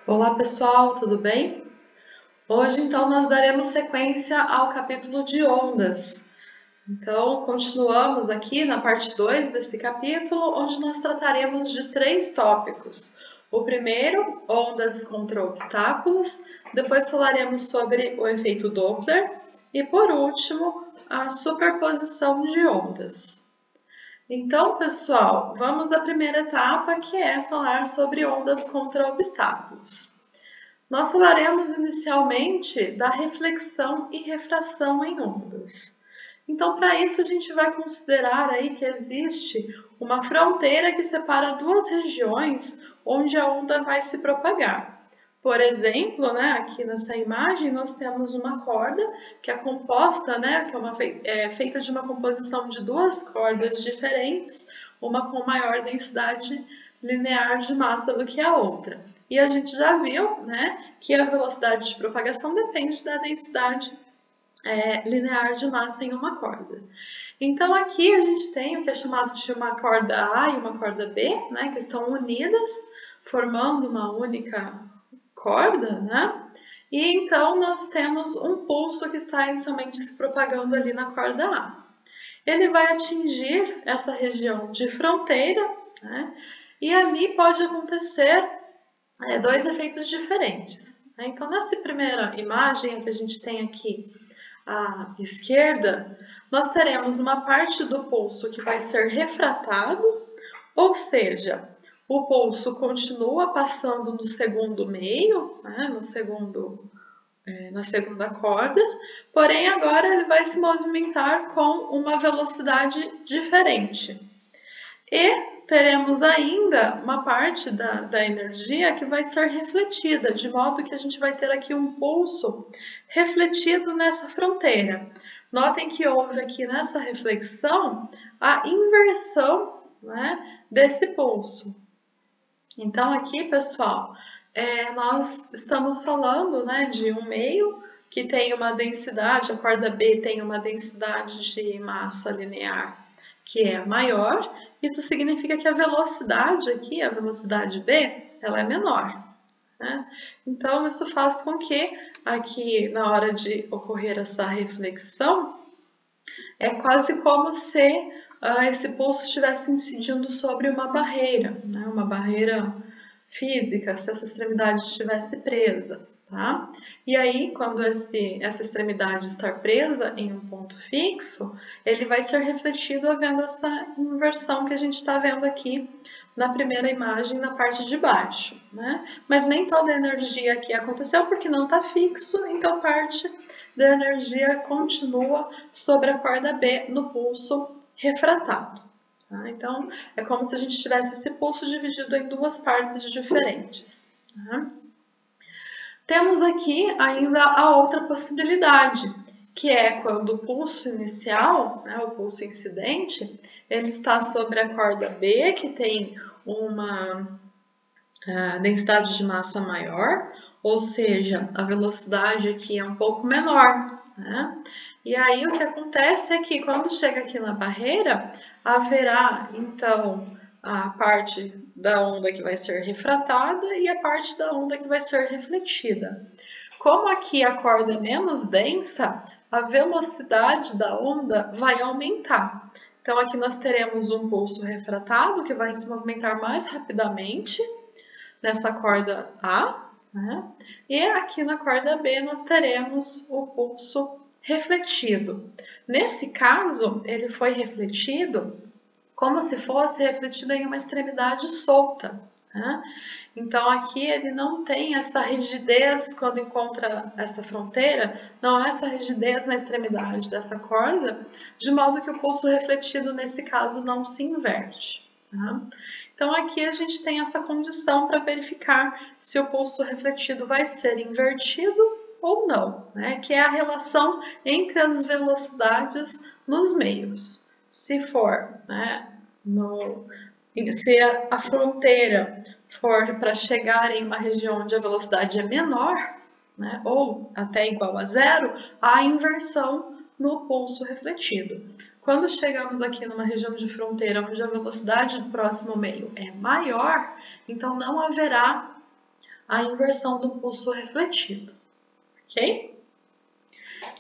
Olá pessoal, tudo bem? Hoje então nós daremos sequência ao capítulo de ondas. Então continuamos aqui na parte 2 desse capítulo, onde nós trataremos de 3 tópicos. O primeiro, ondas contra obstáculos, depois falaremos sobre o efeito Doppler e por último, a superposição de ondas. Então, pessoal, vamos à primeira etapa, que é falar sobre ondas contra obstáculos. Nós falaremos inicialmente da reflexão e refração em ondas. Então, para isso, a gente vai considerar aí que existe uma fronteira que separa duas regiões onde a onda vai se propagar. Por exemplo, aqui nessa imagem nós temos uma corda que é composta, que é feita de uma composição de duas cordas diferentes, uma com maior densidade linear de massa do que a outra. E a gente já viu, que a velocidade de propagação depende da densidade linear de massa em uma corda. Então aqui a gente tem o que é chamado de uma corda A e uma corda B, que estão unidas, formando uma única corda, E então nós temos um pulso que está inicialmente se propagando ali na corda A. Ele vai atingir essa região de fronteira, e ali pode acontecer dois efeitos diferentes. Então, nessa primeira imagem que a gente tem aqui à esquerda, nós teremos uma parte do pulso que vai ser refratado, ou seja, o pulso continua passando no segundo meio, na segunda corda, porém agora ele vai se movimentar com uma velocidade diferente. E teremos ainda uma parte da energia que vai ser refletida, de modo que a gente vai ter aqui um pulso refletido nessa fronteira. Notem que houve aqui nessa reflexão a inversão desse pulso. Então aqui, pessoal, nós estamos falando de um meio que tem uma densidade, a corda B tem uma densidade de massa linear que é maior. Isso significa que a velocidade aqui, a velocidade B, ela é menor. Então, isso faz com que aqui, na hora de ocorrer essa reflexão, é quase como se esse pulso estivesse incidindo sobre uma barreira, uma barreira física, se essa extremidade estivesse presa. Tá? E aí, quando essa extremidade estar presa em um ponto fixo, ele vai ser refletido havendo essa inversão que a gente está vendo aqui na primeira imagem, na parte de baixo. Mas nem toda a energia aqui aconteceu porque não está fixo, então parte da energia continua sobre a corda B no pulso refratado. Tá? Então, é como se a gente tivesse esse pulso dividido em duas partes diferentes. Tá? Temos aqui ainda a outra possibilidade, que é quando o pulso inicial, o pulso incidente, ele está sobre a corda B, que tem uma densidade de massa maior, ou seja, a velocidade aqui é um pouco menor. E aí o que acontece é que quando chega aqui na barreira, haverá então a parte da onda que vai ser refratada e a parte da onda que vai ser refletida. Como aqui a corda é menos densa, a velocidade da onda vai aumentar. Então aqui nós teremos um pulso refratado que vai se movimentar mais rapidamente nessa corda A, e aqui na corda B nós teremos o pulso refletido. Nesse caso, ele foi refletido como se fosse refletido em uma extremidade solta. Então aqui ele não tem essa rigidez quando encontra essa fronteira, não há essa rigidez na extremidade dessa corda, de modo que o pulso refletido nesse caso não se inverte. Então aqui a gente tem essa condição para verificar se o pulso refletido vai ser invertido ou não, que é a relação entre as velocidades nos meios. Se for, se a fronteira for para chegar em uma região onde a velocidade é menor, ou até igual a zero, há inversão no pulso refletido. Quando chegamos aqui numa região de fronteira onde a velocidade do próximo meio é maior, então não haverá a inversão do pulso refletido, ok?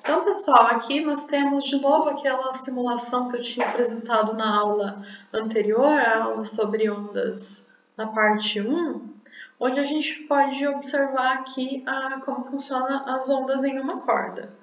Então, pessoal, aqui nós temos de novo aquela simulação que eu tinha apresentado na aula anterior, a aula sobre ondas na parte 1, onde a gente pode observar aqui como funcionam as ondas em uma corda.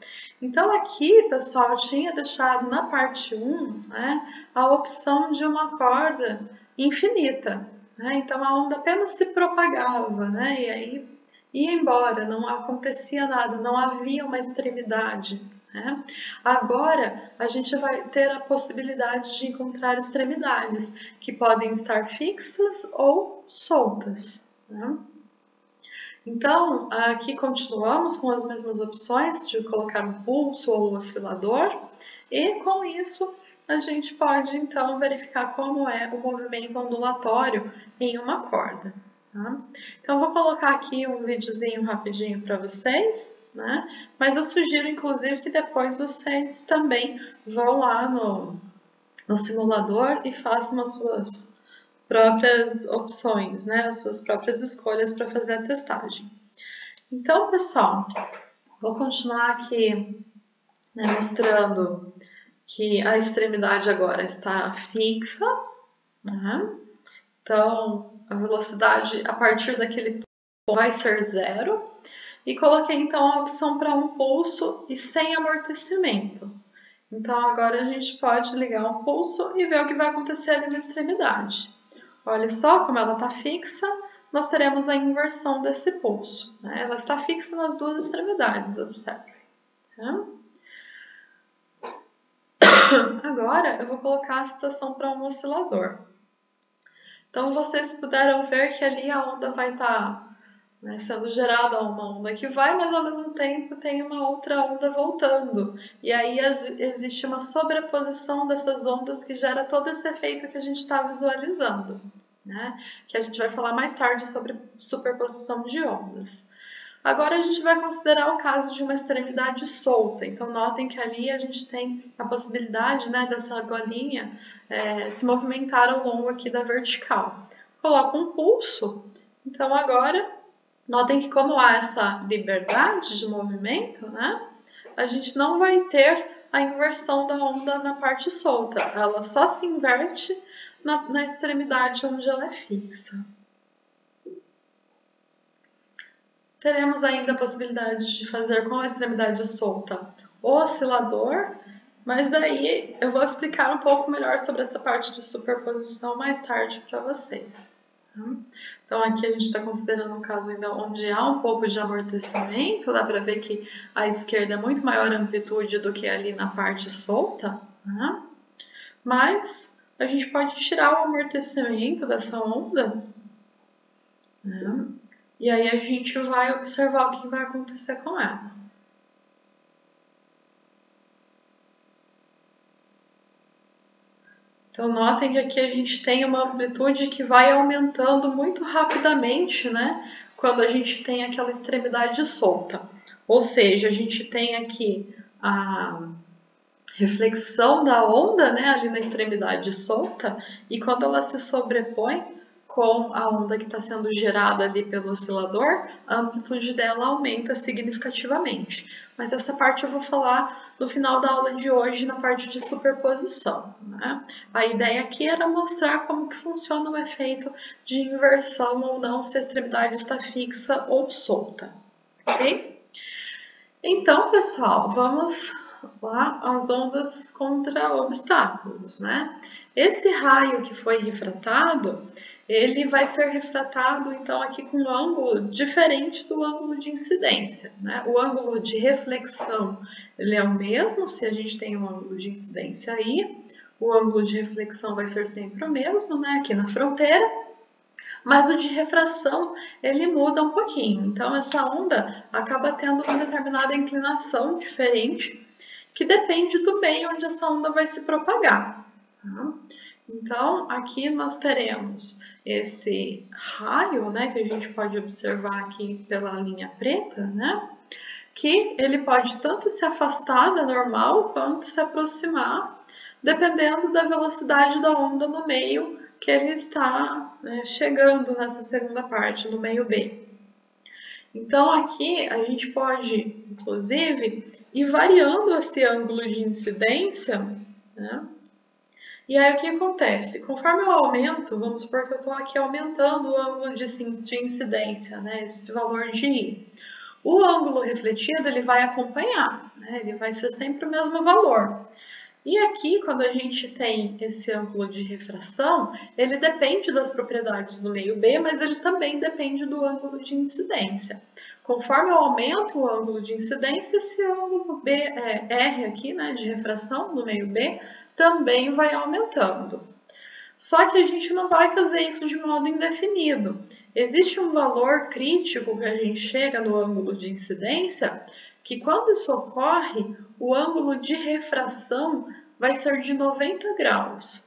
Então, aqui, pessoal, eu tinha deixado na parte 1, né, a opção de uma corda infinita. Né? Então, a onda apenas se propagava, né, e aí ia embora, não acontecia nada, não havia uma extremidade. Né? Agora, a gente vai ter a possibilidade de encontrar extremidades, que podem estar fixas ou soltas. Né? Então, aqui continuamos com as mesmas opções de colocar um pulso ou um oscilador, e com isso a gente pode então verificar como é o movimento ondulatório em uma corda. Tá? Então, vou colocar aqui um videozinho rapidinho para vocês, né? Mas eu sugiro inclusive que depois vocês também vão lá no simulador e façam as suas próprias opções, né? As suas próprias escolhas para fazer a testagem. Então, pessoal, vou continuar aqui, né, mostrando que a extremidade agora está fixa, né? Então, a velocidade a partir daquele ponto vai ser 0. E coloquei então a opção para um pulso e sem amortecimento. Então, agora a gente pode ligar um pulso e ver o que vai acontecer ali na extremidade. Olha só como ela está fixa, nós teremos a inversão desse pulso. Né? Ela está fixa nas duas extremidades, observe. Tá? Agora eu vou colocar a situação para um oscilador. Então vocês puderam ver que ali a onda vai estar sendo gerada uma onda que vai, mas ao mesmo tempo tem uma outra onda voltando. E aí existe uma sobreposição dessas ondas que gera todo esse efeito que a gente está visualizando. Né? Que a gente vai falar mais tarde sobre superposição de ondas. Agora a gente vai considerar o caso de uma extremidade solta. Então notem que ali a gente tem a possibilidade, né, dessa argolinha se movimentar ao longo aqui da vertical. Coloco um pulso. Então agora notem que como há essa liberdade de movimento, né, a gente não vai ter a inversão da onda na parte solta. Ela só se inverte na extremidade onde ela é fixa. Teremos ainda a possibilidade de fazer com a extremidade solta o oscilador, mas daí eu vou explicar um pouco melhor sobre essa parte de superposição mais tarde para vocês. Então aqui a gente está considerando um caso ainda onde há um pouco de amortecimento, dá para ver que à esquerda é muito maior amplitude do que ali na parte solta, né? Mas a gente pode tirar o amortecimento dessa onda, né? E aí a gente vai observar o que vai acontecer com ela. Então notem que aqui a gente tem uma amplitude que vai aumentando muito rapidamente, né? Quando a gente tem aquela extremidade solta. Ou seja, a gente tem aqui a reflexão da onda, né, ali na extremidade solta, e quando ela se sobrepõe com a onda que está sendo gerada ali pelo oscilador, a amplitude dela aumenta significativamente. Mas essa parte eu vou falar no final da aula de hoje, na parte de superposição. Né? A ideia aqui era mostrar como que funciona o efeito de inversão ou não, se a extremidade está fixa ou solta. Ok? Então, pessoal, vamos lá as ondas contra obstáculos, né? Esse raio que foi refratado, ele vai ser refratado então aqui com um ângulo diferente do ângulo de incidência, né? O ângulo de reflexão, ele é o mesmo se a gente tem um ângulo de incidência aí, o ângulo de reflexão vai ser sempre o mesmo, né? Aqui na fronteira. Mas o de refração, ele muda um pouquinho. Então, essa onda acaba tendo uma determinada inclinação diferente, que depende do meio onde essa onda vai se propagar. Tá? Então, aqui nós teremos esse raio, né, que a gente pode observar aqui pela linha preta, né, que ele pode tanto se afastar da normal, quanto se aproximar, dependendo da velocidade da onda no meio que ele está chegando nessa segunda parte, no meio B. Então, aqui a gente pode, inclusive, ir variando esse ângulo de incidência, né? E aí, o que acontece? Conforme eu aumento, vamos supor que eu estou aqui aumentando o ângulo de incidência, né? Esse valor de I. O ângulo refletido, ele vai acompanhar, né? Ele vai ser sempre o mesmo valor. E aqui, quando a gente tem esse ângulo de refração, ele depende das propriedades do meio B, mas ele também depende do ângulo de incidência. Conforme eu aumento o ângulo de incidência, esse ângulo B, R aqui, né, de refração no meio B, também vai aumentando. Só que a gente não vai fazer isso de modo indefinido. Existe um valor crítico que a gente chega no ângulo de incidência, que quando isso ocorre, o ângulo de refração vai ser de 90 graus.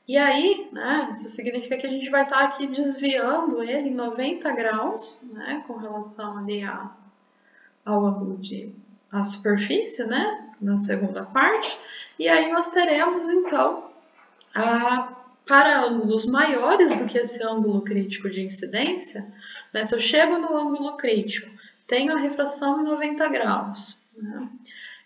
E aí, né, isso significa que a gente vai estar aqui desviando ele em 90 graus, né, com relação ali ao ângulo à superfície, né, na segunda parte. E aí nós teremos, então, para ângulos maiores do que esse ângulo crítico de incidência, né, se eu chego no ângulo crítico, tenho a refração em 90 graus. Né,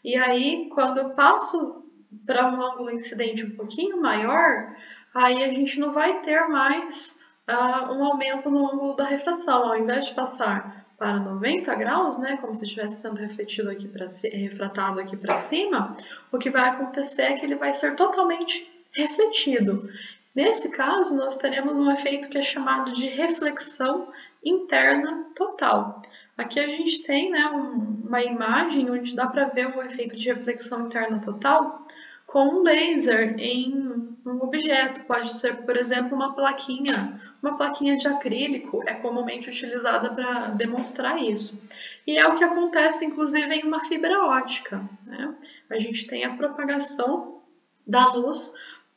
e aí, quando eu passo para um ângulo incidente um pouquinho maior, aí a gente não vai ter mais um aumento no ângulo da refração. Ao invés de passar para 90 graus, né, como se estivesse sendo refletido aqui refratado aqui para cima, o que vai acontecer é que ele vai ser totalmente refletido. Nesse caso, nós teremos um efeito que é chamado de reflexão interna total. Aqui a gente tem, né, uma imagem onde dá para ver o efeito de reflexão interna total com um laser em um objeto. Pode ser, por exemplo, uma plaquinha de acrílico é comumente utilizada para demonstrar isso. E é o que acontece, inclusive, em uma fibra ótica, né? A gente tem a propagação da luz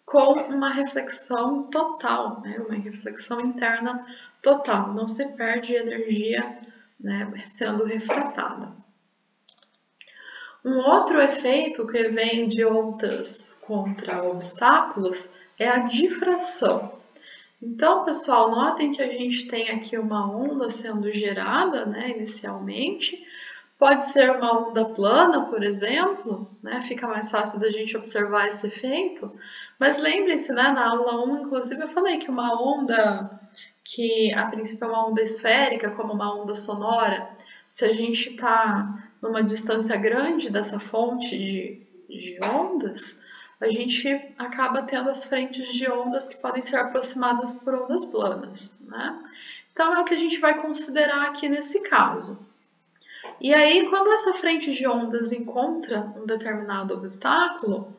com uma reflexão total, né? Uma reflexão interna total. Não se perde energia, né, sendo refratada. Um outro efeito que vem de ondas contra obstáculos é a difração. Então, pessoal, notem que a gente tem aqui uma onda sendo gerada, né, inicialmente. Pode ser uma onda plana, por exemplo, né? Fica mais fácil da gente observar esse efeito. Mas lembre-se, né, na aula 1, inclusive, eu falei que uma onda que a princípio é uma onda esférica, como uma onda sonora, se a gente está numa distância grande dessa fonte de ondas, a gente acaba tendo as frentes de ondas que podem ser aproximadas por ondas planas, né? Então é o que a gente vai considerar aqui nesse caso. E aí, quando essa frente de ondas encontra um determinado obstáculo,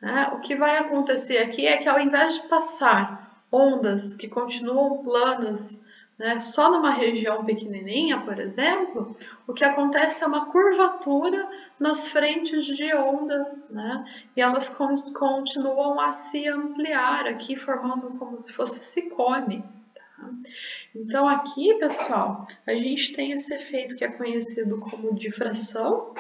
né, o que vai acontecer aqui é que ao invés de passar ondas que continuam planas, né, só numa região pequenininha, por exemplo, o que acontece é uma curvatura nas frentes de onda, né, e elas continuam a se ampliar aqui, formando como se fosse esse cone. Então aqui, pessoal, a gente tem esse efeito que é conhecido como difração,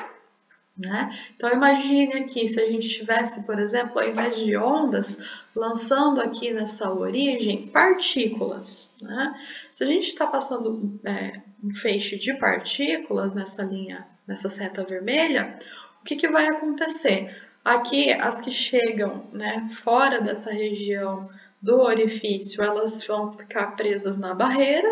né? Então imagine aqui se a gente tivesse, por exemplo, ao invés de ondas, lançando aqui nessa origem partículas, né? Se a gente está passando um feixe de partículas nessa linha, nessa seta vermelha, o que vai acontecer? Aqui, as que chegam, né, fora dessa região do orifício, elas vão ficar presas na barreira,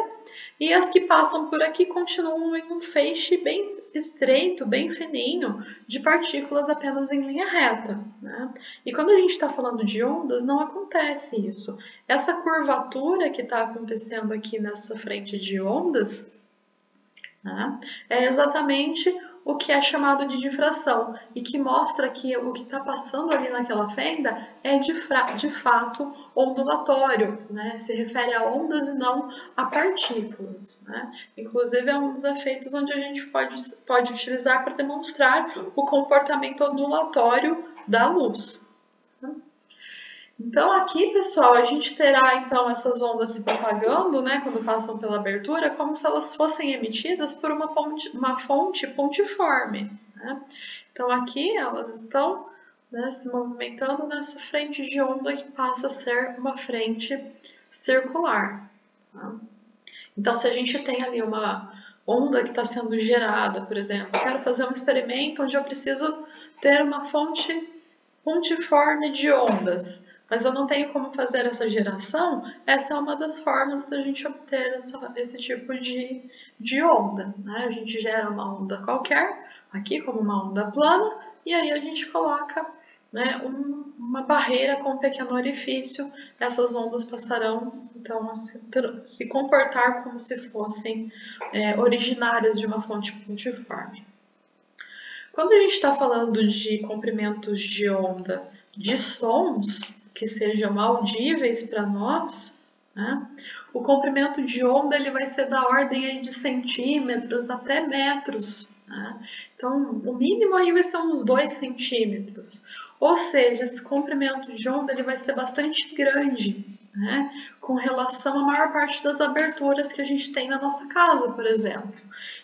e as que passam por aqui continuam em um feixe bem estreito, bem fininho, de partículas apenas em linha reta, né? E quando a gente está falando de ondas, não acontece isso. Essa curvatura que está acontecendo aqui nessa frente de ondas, né, é exatamente o que é chamado de difração e que mostra que o que está passando ali naquela fenda é de fato ondulatório, né? Se refere a ondas e não a partículas, né? Inclusive é um dos efeitos onde a gente pode utilizar para demonstrar o comportamento ondulatório da luz. Então aqui, pessoal, a gente terá então essas ondas se propagando, né, quando passam pela abertura, como se elas fossem emitidas por uma fonte pontiforme, né? Então aqui elas estão, né, se movimentando nessa frente de onda que passa a ser uma frente circular. Tá? Então se a gente tem ali onda que está sendo gerada, por exemplo. Eu quero fazer um experimento onde eu preciso ter uma fonte pontiforme de ondas, mas eu não tenho como fazer essa geração. Essa é uma das formas da gente obter esse tipo de onda, né? A gente gera uma onda qualquer, aqui como uma onda plana, e aí a gente coloca, né, uma barreira com um pequeno orifício. Essas ondas passarão então a se comportar como se fossem originárias de uma fonte pontiforme. Quando a gente está falando de comprimentos de onda de sons que sejam audíveis para nós, né, o comprimento de onda ele vai ser da ordem aí de centímetros até metros. Né? Então, o mínimo aí vai ser uns 2 centímetros. Ou seja, esse comprimento de onda ele vai ser bastante grande, né, com relação à maior parte das aberturas que a gente tem na nossa casa, por exemplo.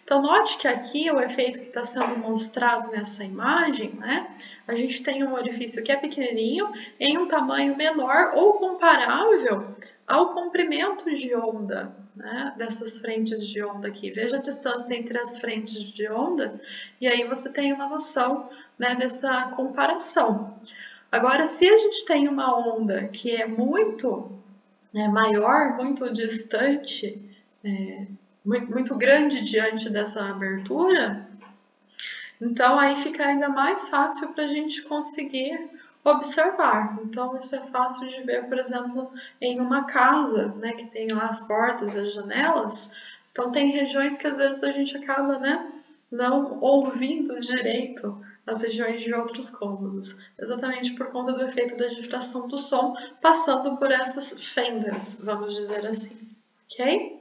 Então, note que aqui o efeito que está sendo mostrado nessa imagem, né, a gente tem um orifício que é pequenininho, em um tamanho menor ou comparável ao comprimento de onda, né, dessas frentes de onda aqui. Veja a distância entre as frentes de onda e aí você tem uma noção, né, dessa comparação. Agora, se a gente tem uma onda que é muito maior, muito distante, muito grande diante dessa abertura, então aí fica ainda mais fácil para a gente conseguir observar. Então isso é fácil de ver, por exemplo, em uma casa, né, que tem lá as portas e as janelas. Então tem regiões que às vezes a gente acaba, né, não ouvindo direito as regiões de outros cômodos, exatamente por conta do efeito da difração do som passando por essas fendas, vamos dizer assim, ok?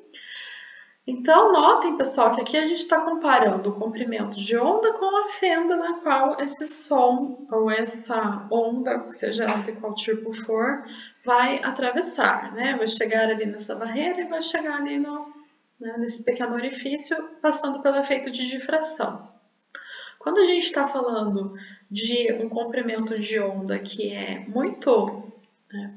Então, notem, pessoal, que aqui a gente está comparando o comprimento de onda com a fenda na qual esse som ou essa onda, seja ela de qual tipo for, vai atravessar, né? Vai chegar ali nessa barreira e vai chegar ali nesse pequeno orifício, passando pelo efeito de difração. Quando a gente está falando de um comprimento de onda que é muito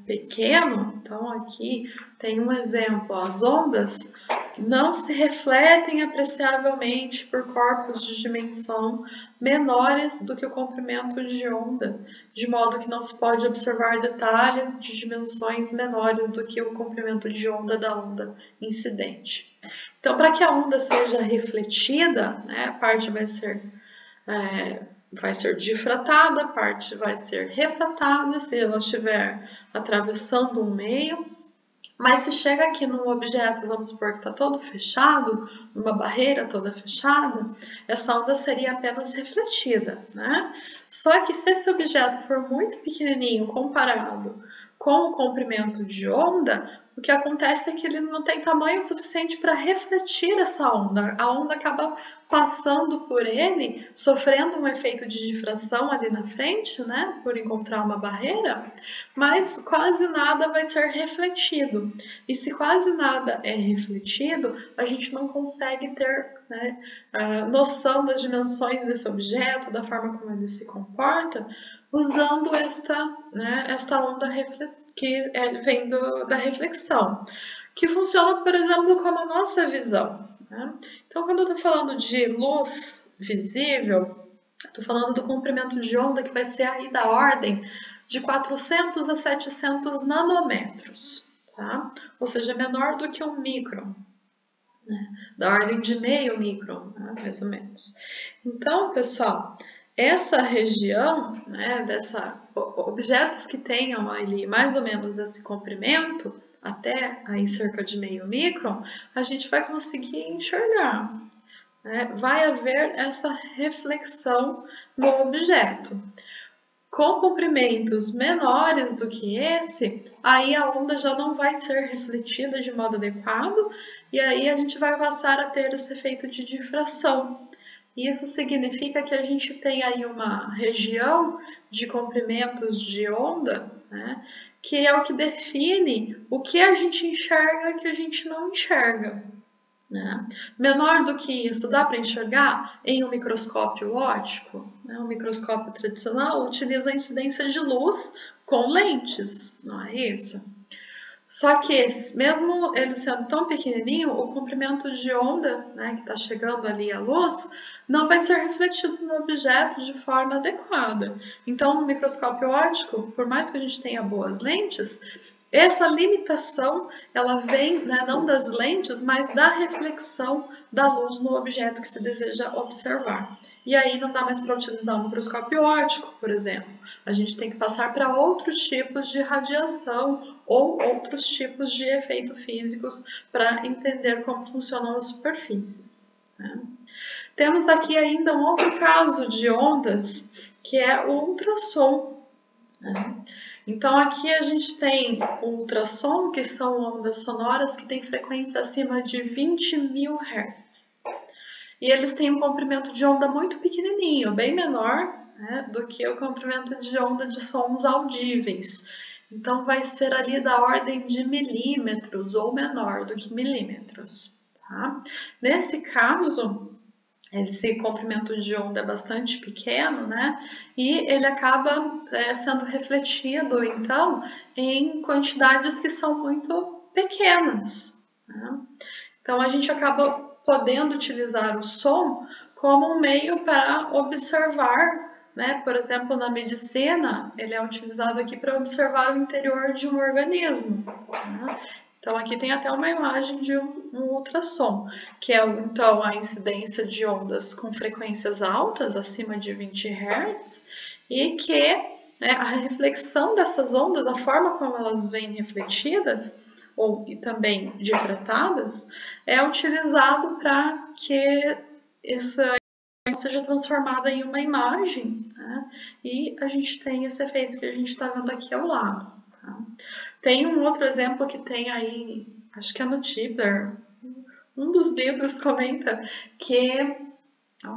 pequeno, então aqui tem um exemplo, as ondas não se refletem apreciavelmente por corpos de dimensão menores do que o comprimento de onda, de modo que não se pode observar detalhes de dimensões menores do que o comprimento de onda da onda incidente. Então, para que a onda seja refletida, né, a parte vai ser difratada, a parte vai ser refratada se ela estiver atravessando um meio. Mas se chega aqui num objeto, vamos supor que está todo fechado, uma barreira toda fechada, essa onda seria apenas refletida, né? Só que se esse objeto for muito pequenininho comparado com o comprimento de onda, o que acontece é que ele não tem tamanho suficiente para refletir essa onda. A onda acaba passando por ele, sofrendo um efeito de difração ali na frente, né, por encontrar uma barreira, mas quase nada vai ser refletido. E se quase nada é refletido, a gente não consegue ter, né, a noção das dimensões desse objeto, da forma como ele se comporta, usando esta onda que vem da reflexão, que funciona, por exemplo, como a nossa visão. Né? Então, quando eu estou falando de luz visível, estou falando do comprimento de onda que vai ser aí da ordem de 400 a 700 nanômetros, tá? Ou seja, menor do que um micron, né? Da ordem de meio micron, né? Mais ou menos. Então, pessoal, essa região, né, objetos que tenham ali mais ou menos esse comprimento, até aí cerca de meio micron, a gente vai conseguir enxergar. Né? Vai haver essa reflexão no objeto. Com comprimentos menores do que esse, aí a onda já não vai ser refletida de modo adequado e aí a gente vai passar a ter esse efeito de difração. Isso significa que a gente tem aí uma região de comprimentos de onda, né, que é o que define o que a gente enxerga e o que a gente não enxerga. Né? Menor do que isso, dá para enxergar em um microscópio óptico? Né? Um microscópio tradicional utiliza a incidência de luz com lentes, não é isso? Só que, mesmo ele sendo tão pequenininho, o comprimento de onda, né, que está chegando ali a luz, não vai ser refletido no objeto de forma adequada. Então, no microscópio óptico, por mais que a gente tenha boas lentes, essa limitação, ela vem, né, não das lentes, mas da reflexão da luz no objeto que se deseja observar. E aí não dá mais para utilizar o microscópio óptico, por exemplo. A gente tem que passar para outros tipos de radiação ou outros tipos de efeitos físicos para entender como funcionam as superfícies, né? Temos aqui ainda um outro caso de ondas, que é o ultrassom, né? Então aqui a gente tem o ultrassom, que são ondas sonoras que têm frequência acima de 20.000 Hz. E eles têm um comprimento de onda muito pequenininho, bem menor, né, do que o comprimento de onda de sons audíveis. Então vai ser ali da ordem de milímetros ou menor do que milímetros, tá? Nesse caso, esse comprimento de onda é bastante pequeno, né? E ele acaba sendo refletido, então, em quantidades que são muito pequenas, né? Então, a gente acaba podendo utilizar o som como um meio para observar, né? Por exemplo, na medicina, ele é utilizado aqui para observar o interior de um organismo, né? Então, aqui tem até uma imagem de um ultrassom, que é então a incidência de ondas com frequências altas, acima de 20 Hz, e que, né, a reflexão dessas ondas, a forma como elas vêm refletidas, ou e também difratadas, é utilizado para que isso seja transformada em uma imagem, né? E a gente tem esse efeito que a gente está vendo aqui ao lado, tá? Tem um outro exemplo que tem aí, acho que é no Tibler, um dos livros comenta que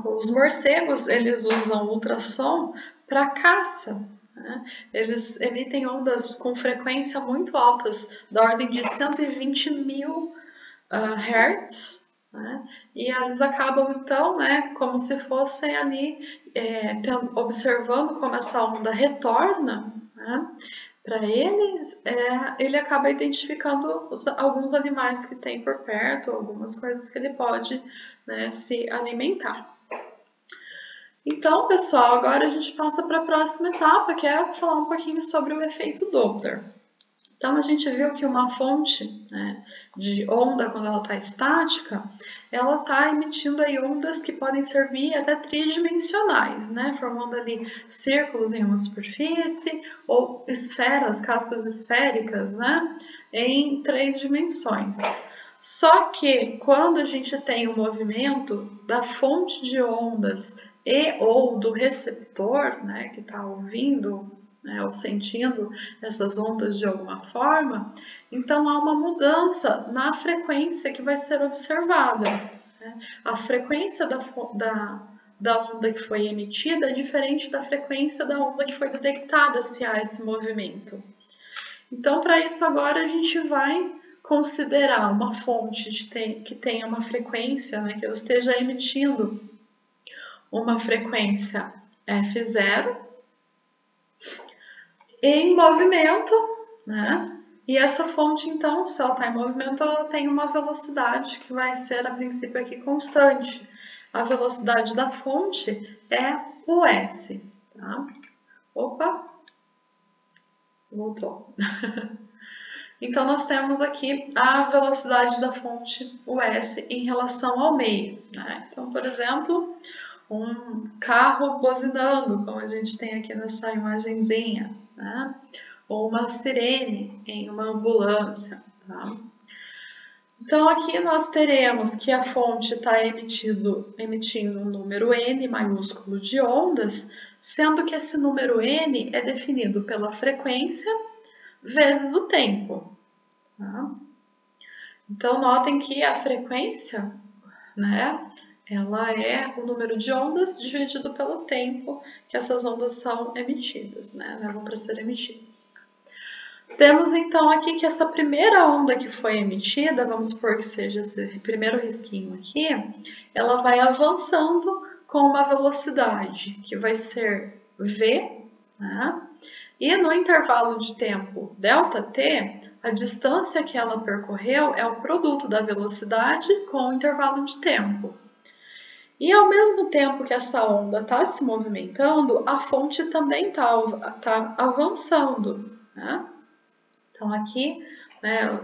os morcegos eles usam ultrassom para caça, né? Eles emitem ondas com frequência muito altas, da ordem de 120.000 Hz, né? E eles acabam então, né, como se fossem ali observando como essa onda retorna, né? Para ele, ele acaba identificando alguns animais que tem por perto, algumas coisas que ele pode, né, se alimentar. Então, pessoal, agora a gente passa para a próxima etapa, que é falar um pouquinho sobre o efeito Doppler. Então, a gente viu que uma fonte, né, de onda, quando ela está estática, ela está emitindo aí ondas que podem servir até tridimensionais, né, formando ali círculos em uma superfície ou esferas, cascas esféricas, né, em 3 dimensões. Só que quando a gente tem o movimento da fonte de ondas e ou do receptor, né, que está ouvindo, né, ou sentindo essas ondas de alguma forma, então há uma mudança na frequência que vai ser observada, né? A frequência da onda que foi emitida é diferente da frequência da onda que foi detectada se há esse movimento. Então, para isso agora a gente vai considerar uma fonte que tenha uma frequência, né, que ela esteja emitindo uma frequência F0, em movimento, né? E essa fonte, então, se ela está em movimento, ela tem uma velocidade que vai ser, a princípio, aqui constante. A velocidade da fonte é o S, tá? Opa! Voltou. Então, nós temos aqui a velocidade da fonte, o S, em relação ao meio, né? Então, por exemplo, um carro buzinando, como a gente tem aqui nessa imagenzinha, né? Ou uma sirene em uma ambulância, tá? Então, aqui nós teremos que a fonte está emitindo um número n maiúsculo de ondas, sendo que esse número n é definido pela frequência vezes o tempo, tá? Então, notem que a frequência, né, ela é o número de ondas dividido pelo tempo que essas ondas são emitidas, né, levam para ser emitidas. Temos então aqui que essa primeira onda que foi emitida, vamos supor que seja esse primeiro risquinho aqui, ela vai avançando com uma velocidade que vai ser v, né? E no intervalo de tempo ΔT, a distância que ela percorreu é o produto da velocidade com o intervalo de tempo. E ao mesmo tempo que essa onda está se movimentando, a fonte também está avançando, né? Então aqui, né,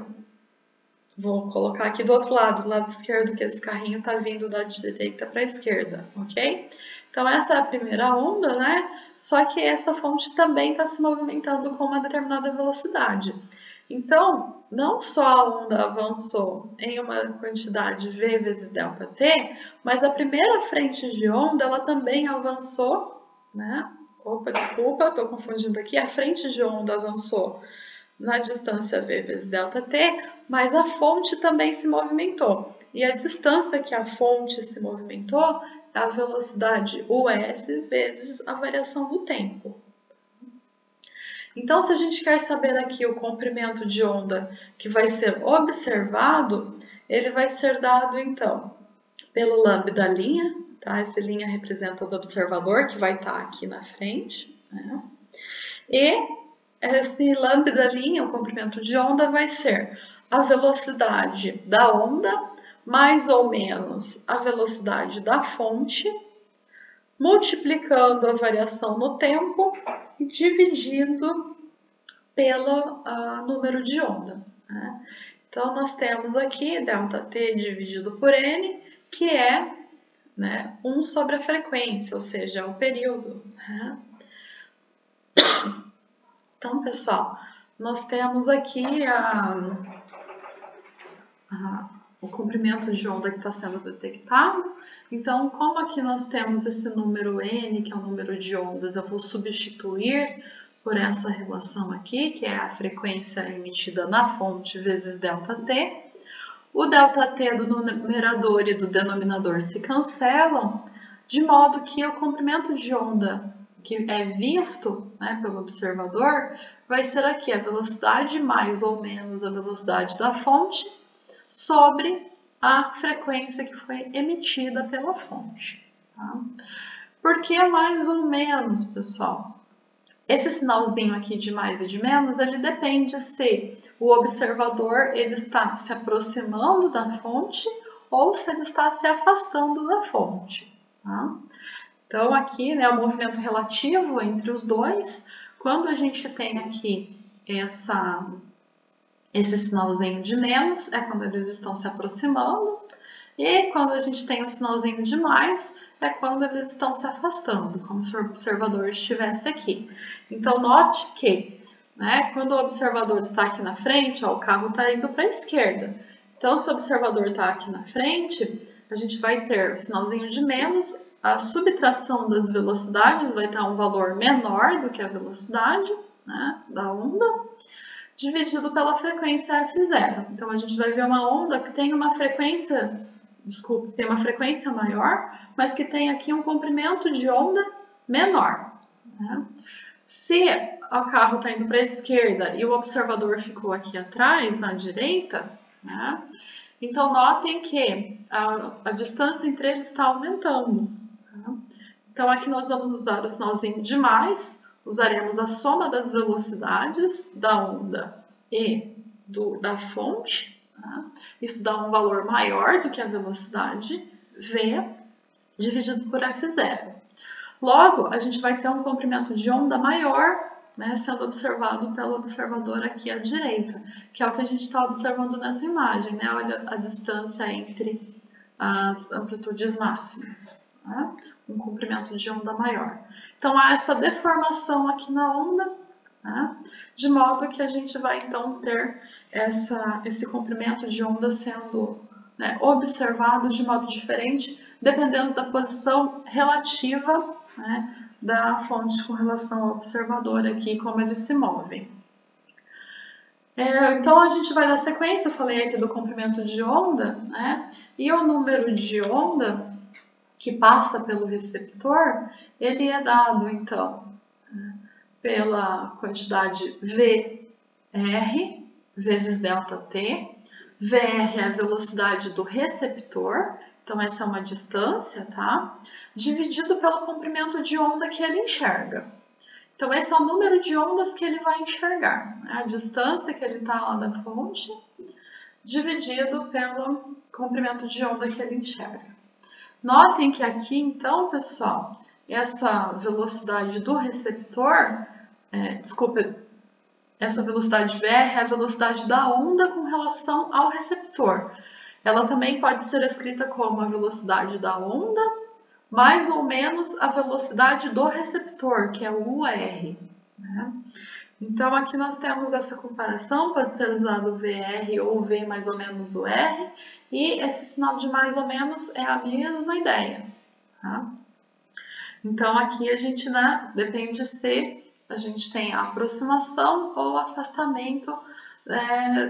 vou colocar aqui do outro lado, do lado esquerdo, que esse carrinho está vindo da direita para a esquerda, ok? Então essa é a primeira onda, né? Só que essa fonte também está se movimentando com uma determinada velocidade. Então, não só a onda avançou em uma quantidade v vezes ΔT, mas a primeira frente de onda ela também avançou, né? Opa, desculpa, estou confundindo aqui. A frente de onda avançou na distância v vezes ΔT, mas a fonte também se movimentou. E a distância que a fonte se movimentou é a velocidade us vezes a variação do tempo. Então, se a gente quer saber aqui o comprimento de onda que vai ser observado, ele vai ser dado, então, pelo lambda linha, tá? Essa linha representa o do observador, que vai estar aqui na frente, né? E esse lambda linha, o comprimento de onda, vai ser a velocidade da onda mais ou menos a velocidade da fonte, multiplicando a variação no tempo e dividindo pelo número de onda, né? Então, nós temos aqui ΔT dividido por N, que é, né, 1 sobre a frequência, ou seja, o período, né? Então, pessoal, nós temos aqui o comprimento de onda que está sendo detectado. Então, como aqui nós temos esse número N, que é o número de ondas, eu vou substituir por essa relação aqui, que é a frequência emitida na fonte vezes ΔT. O ΔT do numerador e do denominador se cancelam, de modo que o comprimento de onda que é visto, né, pelo observador vai ser aqui a velocidade mais ou menos a velocidade da fonte sobre a frequência que foi emitida pela fonte. Tá? Por que mais ou menos, pessoal? Esse sinalzinho aqui de mais e de menos, ele depende se o observador ele está se aproximando da fonte ou se ele está se afastando da fonte. Tá? Então, aqui, né, o movimento relativo entre os dois, quando a gente tem aqui esse sinalzinho de menos, é quando eles estão se aproximando, e quando a gente tem o sinalzinho de mais, é quando eles estão se afastando, como se o observador estivesse aqui. Então, note que, né, quando o observador está aqui na frente, ó, o carro está indo para a esquerda. Então, se o observador está aqui na frente, a gente vai ter o sinalzinho de menos, a subtração das velocidades vai estar um valor menor do que a velocidade, né, da onda, dividido pela frequência f0. Então, a gente vai ver uma onda que tem uma frequência, tem uma frequência maior, mas que tem aqui um comprimento de onda menor, né? Se o carro está indo para a esquerda e o observador ficou aqui atrás, na direita, né? Então, notem que a distância entre eles está aumentando. Tá? Então, aqui nós vamos usar o sinalzinho de mais, usaremos a soma das velocidades da onda e da fonte. Tá? Isso dá um valor maior do que a velocidade v dividido por f0. Logo, a gente vai ter um comprimento de onda maior, né, sendo observado pelo observador aqui à direita, que é o que a gente está observando nessa imagem, né? Olha a distância entre as amplitudes máximas, né? Um comprimento de onda maior. Então, há essa deformação aqui na onda, né? De modo que a gente vai então ter esse comprimento de onda sendo, né, observado de modo diferente, dependendo da posição relativa, né, da fonte com relação ao observador aqui, como ele se move. Então, a gente vai dar sequência, eu falei aqui do comprimento de onda, né, e o número de onda que passa pelo receptor, ele é dado, então, pela quantidade VR vezes ΔT. VR é a velocidade do receptor, então essa é uma distância, tá? Dividido pelo comprimento de onda que ele enxerga. Então, esse é o número de ondas que ele vai enxergar, né? A distância que ele está lá da fonte, dividido pelo comprimento de onda que ele enxerga. Notem que aqui, então, pessoal, essa velocidade do receptor, essa velocidade VR é a velocidade da onda com relação ao receptor. Ela também pode ser escrita como a velocidade da onda mais ou menos a velocidade do receptor, que é o UR. Né? Então, aqui nós temos essa comparação, pode ser usado o VR ou V mais ou menos o R, e esse sinal de mais ou menos é a mesma ideia. Tá? Então, aqui a gente, né, depende se a gente tem a aproximação ou afastamento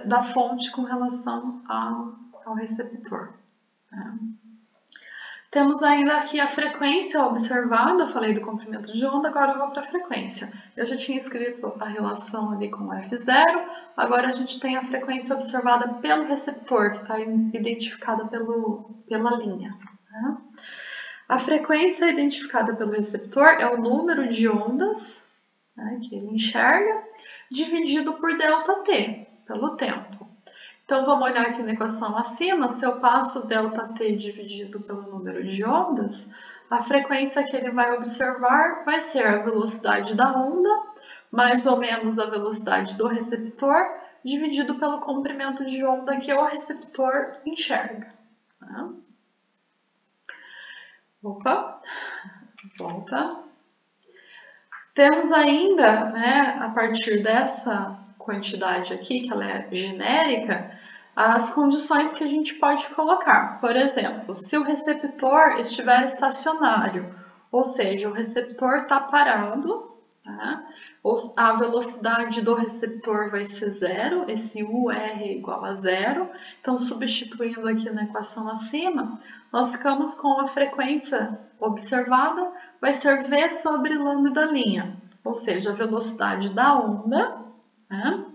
da fonte com relação ao receptor. Né? Temos ainda aqui a frequência observada, eu falei do comprimento de onda, agora eu vou para a frequência. Eu já tinha escrito a relação ali com F0, agora a gente tem a frequência observada pelo receptor, que está identificada pela linha. Né? A frequência identificada pelo receptor é o número de ondas, né, que ele enxerga, dividido por ΔT, pelo tempo. Então, vamos olhar aqui na equação acima, se eu passo ΔT dividido pelo número de ondas, a frequência que ele vai observar vai ser a velocidade da onda, mais ou menos a velocidade do receptor, dividido pelo comprimento de onda que o receptor enxerga. Tá? Opa, volta. Temos ainda, né, a partir dessa quantidade aqui, que ela é genérica, as condições que a gente pode colocar. Por exemplo, se o receptor estiver estacionário, ou seja, o receptor está parado, tá? A velocidade do receptor vai ser zero, esse UR é igual a zero. Então, substituindo aqui na equação acima, nós ficamos com a frequência observada, vai ser V sobre lambda linha, ou seja, a velocidade da onda, né?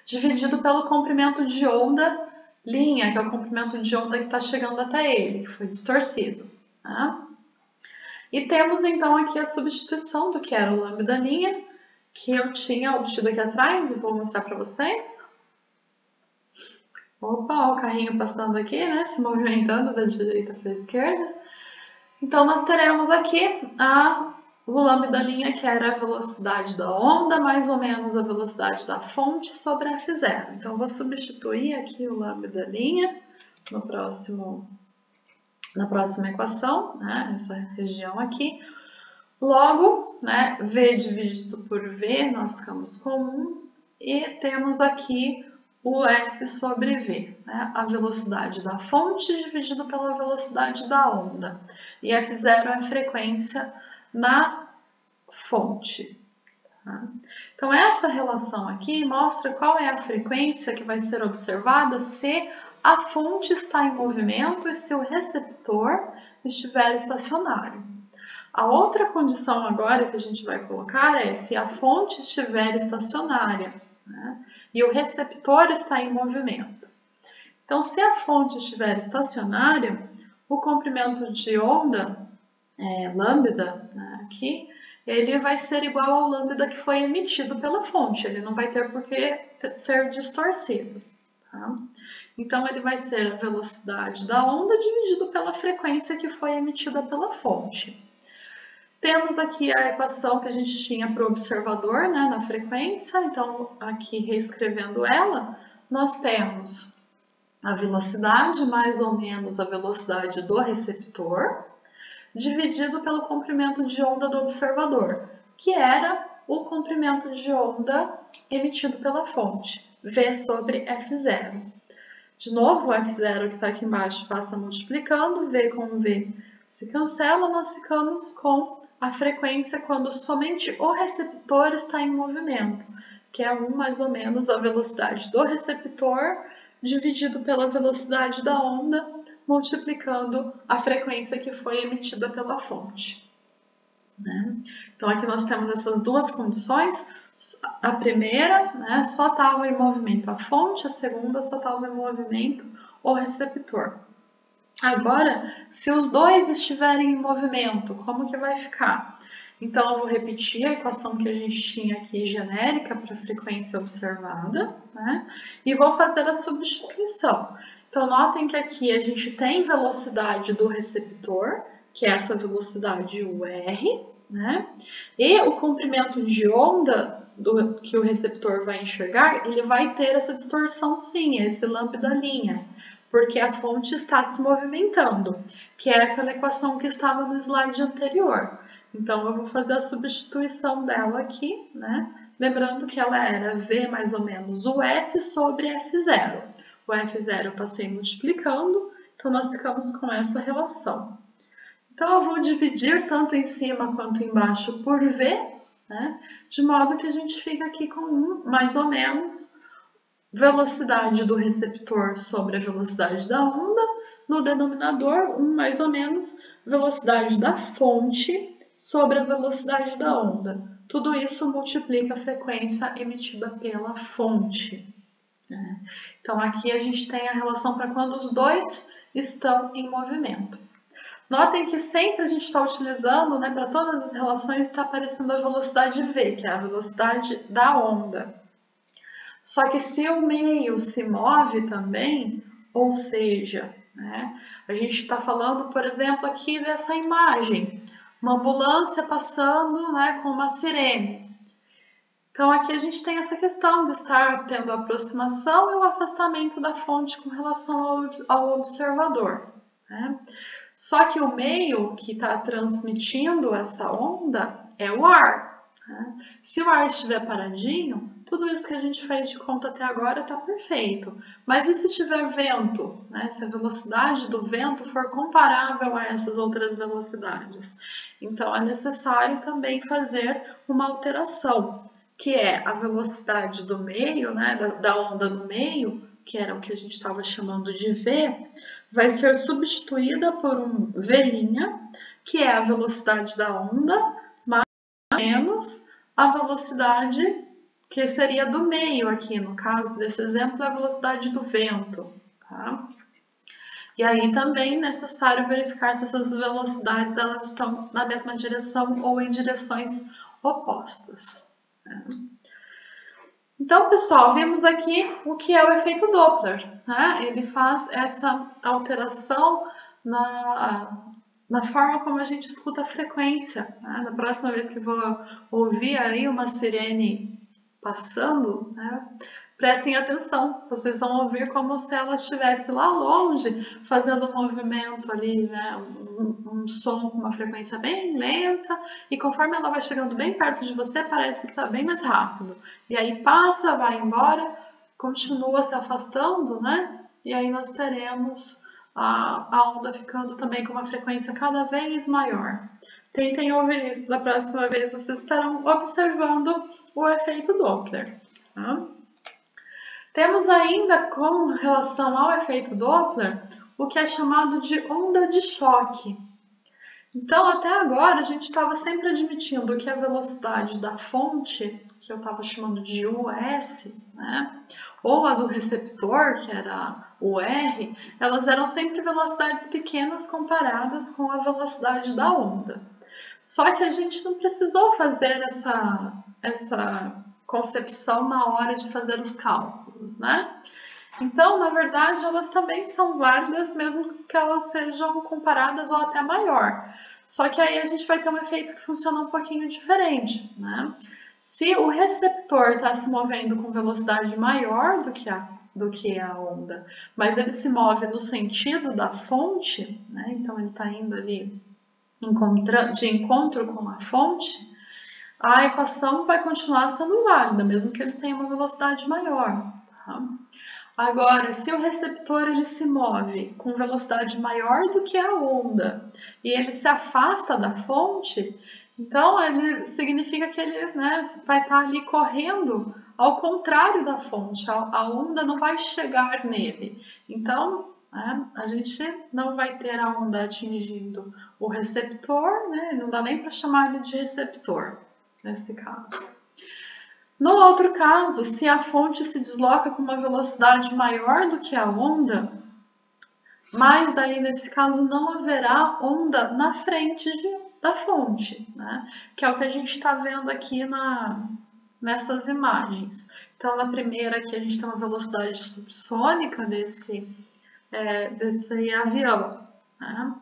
Dividido pelo comprimento de onda linha, que é o comprimento de onda que está chegando até ele, que foi distorcido. Tá? E temos então aqui a substituição do que era o lambda linha, que eu tinha obtido aqui atrás, e vou mostrar para vocês. Opa, o carrinho passando aqui, né, se movimentando da direita para a esquerda. Então, nós teremos aqui o lambda linha, que era a velocidade da onda, mais ou menos a velocidade da fonte sobre F0. Então, eu vou substituir aqui o lambda linha na próxima equação, né, essa região aqui. Logo, né, V dividido por V, nós ficamos com 1, e temos aqui o S sobre V, né, a velocidade da fonte dividido pela velocidade da onda. E F0 é a frequência na fonte. Tá? Então, essa relação aqui mostra qual é a frequência que vai ser observada se a fonte está em movimento e se o receptor estiver estacionário. A outra condição agora que a gente vai colocar é se a fonte estiver estacionária, né, e o receptor está em movimento. Então, se a fonte estiver estacionária, o comprimento de onda, lambda, né, aqui, ele vai ser igual ao lambda que foi emitido pela fonte, ele não vai ter por que ser distorcido. Tá? Então, ele vai ser a velocidade da onda dividido pela frequência que foi emitida pela fonte. Temos aqui a equação que a gente tinha para o observador, né, na frequência. Então, aqui reescrevendo ela, nós temos a velocidade mais ou menos a velocidade do receptor, dividido pelo comprimento de onda do observador, que era o comprimento de onda emitido pela fonte, V sobre F0. De novo, o F0 que está aqui embaixo passa multiplicando, V com V se cancela, nós ficamos com a frequência quando somente o receptor está em movimento, que é 1 mais ou menos a velocidade do receptor dividido pela velocidade da onda, multiplicando a frequência que foi emitida pela fonte. Né? Então, aqui nós temos essas duas condições. A primeira, né, só estava em movimento a fonte, a segunda só estava em movimento o receptor. Agora, se os dois estiverem em movimento, como que vai ficar? Então, eu vou repetir a equação que a gente tinha aqui genérica para a frequência observada, né? E vou fazer a substituição. Então, notem que aqui a gente tem velocidade do receptor, que é essa velocidade UR, né? E o comprimento de onda que o receptor vai enxergar, ele vai ter essa distorção sim, esse lambda linha, porque a fonte está se movimentando, que é aquela equação que estava no slide anterior. Então, eu vou fazer a substituição dela aqui, né? Lembrando que ela era V mais ou menos o S sobre F0. O F0 eu passei multiplicando, então nós ficamos com essa relação. Então, eu vou dividir tanto em cima quanto embaixo por V, né? De modo que a gente fica aqui com mais ou menos velocidade do receptor sobre a velocidade da onda, no denominador, mais ou menos velocidade da fonte sobre a velocidade da onda. Tudo isso multiplica a frequência emitida pela fonte. Então, aqui a gente tem a relação para quando os dois estão em movimento. Notem que sempre a gente está utilizando, né, para todas as relações, está aparecendo a velocidade V, que é a velocidade da onda. Só que se o meio se move também, ou seja, né, a gente está falando, por exemplo, aqui dessa imagem, uma ambulância passando, né, com uma sirene. Então, aqui a gente tem essa questão de estar tendo a aproximação e o afastamento da fonte com relação ao observador, né? Só que o meio que está transmitindo essa onda é o ar, né? Se o ar estiver paradinho, tudo isso que a gente fez de conta até agora está perfeito. Mas e se tiver vento, né? Se a velocidade do vento for comparável a essas outras velocidades? Então, é necessário também fazer uma alteração, que é a velocidade do meio, né? da onda do meio, que era o que a gente estava chamando de V, vai ser substituída por um V', que é a velocidade da onda, mais ou menos a velocidade que seria do meio aqui, no caso desse exemplo, é a velocidade do vento. Tá? E aí também é necessário verificar se essas velocidades elas estão na mesma direção ou em direções opostas. Né? Então, pessoal, vimos aqui o que é o efeito Doppler, né? Ele faz essa alteração na forma como a gente escuta a frequência. Né? Na próxima vez que vou ouvir aí uma sirene passando, né? Prestem atenção, vocês vão ouvir como se ela estivesse lá longe, fazendo um movimento ali, né? Um som com uma frequência bem lenta, e conforme ela vai chegando bem perto de você, parece que está bem mais rápido. E aí passa, vai embora, continua se afastando, né? E aí nós teremos a onda ficando também com uma frequência cada vez maior. Tentem ouvir isso da próxima vez, vocês estarão observando o efeito Doppler. Tá? Temos ainda, com relação ao efeito Doppler, o que é chamado de onda de choque. Então, até agora, a gente estava sempre admitindo que a velocidade da fonte, que eu estava chamando de US, né, ou a do receptor, que era o R, elas eram sempre velocidades pequenas comparadas com a velocidade da onda. Só que a gente não precisou fazer essa concepção na hora de fazer os cálculos, né? Então, na verdade, elas também são válidas, mesmo que elas sejam comparadas ou até maior. Só que aí a gente vai ter um efeito que funciona um pouquinho diferente, né? Se o receptor está se movendo com velocidade maior do que a onda, mas ele se move no sentido da fonte, né? Então ele está indo ali de encontro com a fonte, a equação vai continuar sendo válida, mesmo que ele tenha uma velocidade maior. Tá? Agora, se o receptor ele se move com velocidade maior do que a onda e ele se afasta da fonte, então ele significa que ele, né, vai estar ali correndo ao contrário da fonte, a onda não vai chegar nele. Então, a gente não vai ter a onda atingindo o receptor, né? Não dá nem para chamar ele de receptor nesse caso. No outro caso, se a fonte se desloca com uma velocidade maior do que a onda, mas daí nesse caso não haverá onda na frente da fonte, né? Que é o que a gente está vendo aqui nessas imagens. Então, na primeira aqui a gente tem uma velocidade subsônica desse avião, né?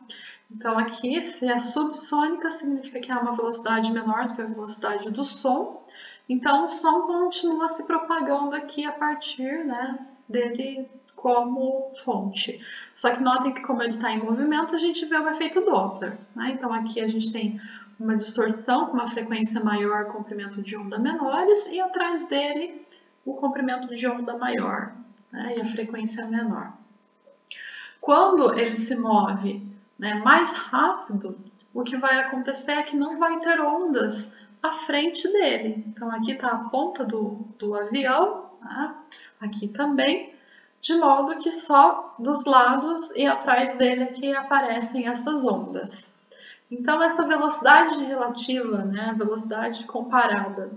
Então, aqui, se é subsônica, significa que é uma velocidade menor do que a velocidade do som. Então, o som continua se propagando aqui a partir, né, dele como fonte. Só que notem que, como ele está em movimento, a gente vê o efeito Doppler, né? Então, aqui a gente tem uma distorção com uma frequência maior, comprimento de onda menores, e atrás dele o comprimento de onda maior, né, e a frequência menor. Quando ele se move, né, mais rápido, o que vai acontecer é que não vai ter ondas à frente dele. Então, aqui está a ponta do avião, tá? Aqui também, de modo que só dos lados e atrás dele aqui aparecem essas ondas. Então, essa velocidade relativa, né, a velocidade comparada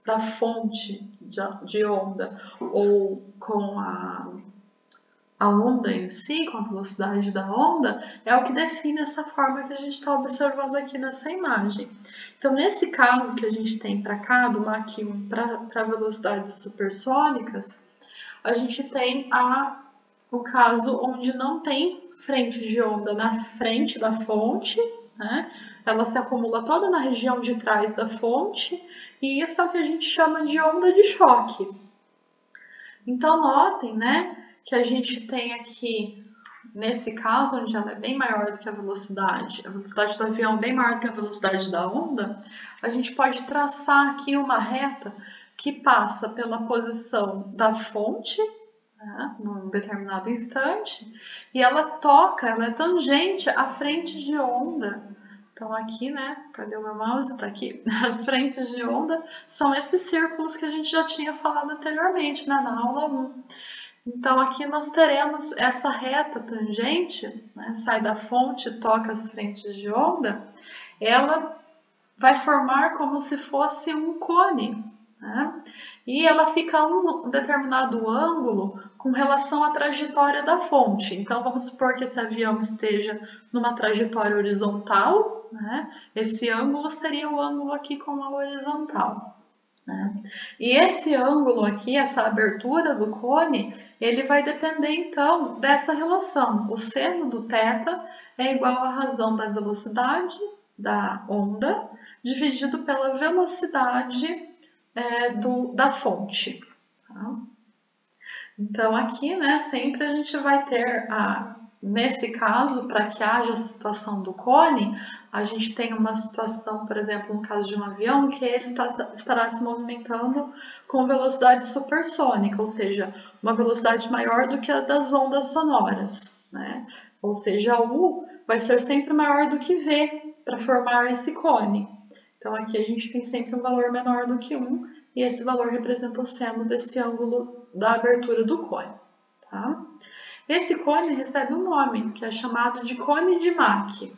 da fonte de onda ou com a onda em si, com a velocidade da onda, é o que define essa forma que a gente está observando aqui nessa imagem. Então, nesse caso que a gente tem para cá, do Mach 1 para velocidades supersônicas, a gente tem o caso onde não tem frente de onda na frente da fonte, né? Ela se acumula toda na região de trás da fonte, e isso é o que a gente chama de onda de choque. Então, notem, né, que a gente tem aqui, nesse caso, onde ela é bem maior do que a velocidade do avião é bem maior do que a velocidade da onda, a gente pode traçar aqui uma reta que passa pela posição da fonte, né, num determinado instante, e ela é tangente à frente de onda. Então aqui, né, cadê o meu mouse? Está aqui. As frentes de onda são esses círculos que a gente já tinha falado anteriormente, né, na aula 1. Então aqui nós teremos essa reta tangente, né, sai da fonte, toca as frentes de onda, ela vai formar como se fosse um cone, né? E ela fica a um determinado ângulo com relação à trajetória da fonte. Então vamos supor que esse avião esteja numa trajetória horizontal, né? Esse ângulo seria o ângulo aqui com a horizontal, né? E esse ângulo aqui, essa abertura do cone, ele vai depender então dessa relação. O seno do θ é igual à razão da velocidade da onda dividido pela velocidade da fonte. Tá? Então aqui, né, sempre a gente vai ter, nesse caso, para que haja essa situação do cone, a gente tem uma situação, por exemplo, no caso de um avião, que ele estará se movimentando com velocidade supersônica, ou seja, uma velocidade maior do que a das ondas sonoras, né? Ou seja, U vai ser sempre maior do que V para formar esse cone. Então aqui a gente tem sempre um valor menor do que 1, e esse valor representa o seno desse ângulo da abertura do cone. Tá? Esse cone recebe um nome, que é chamado de cone de Mach.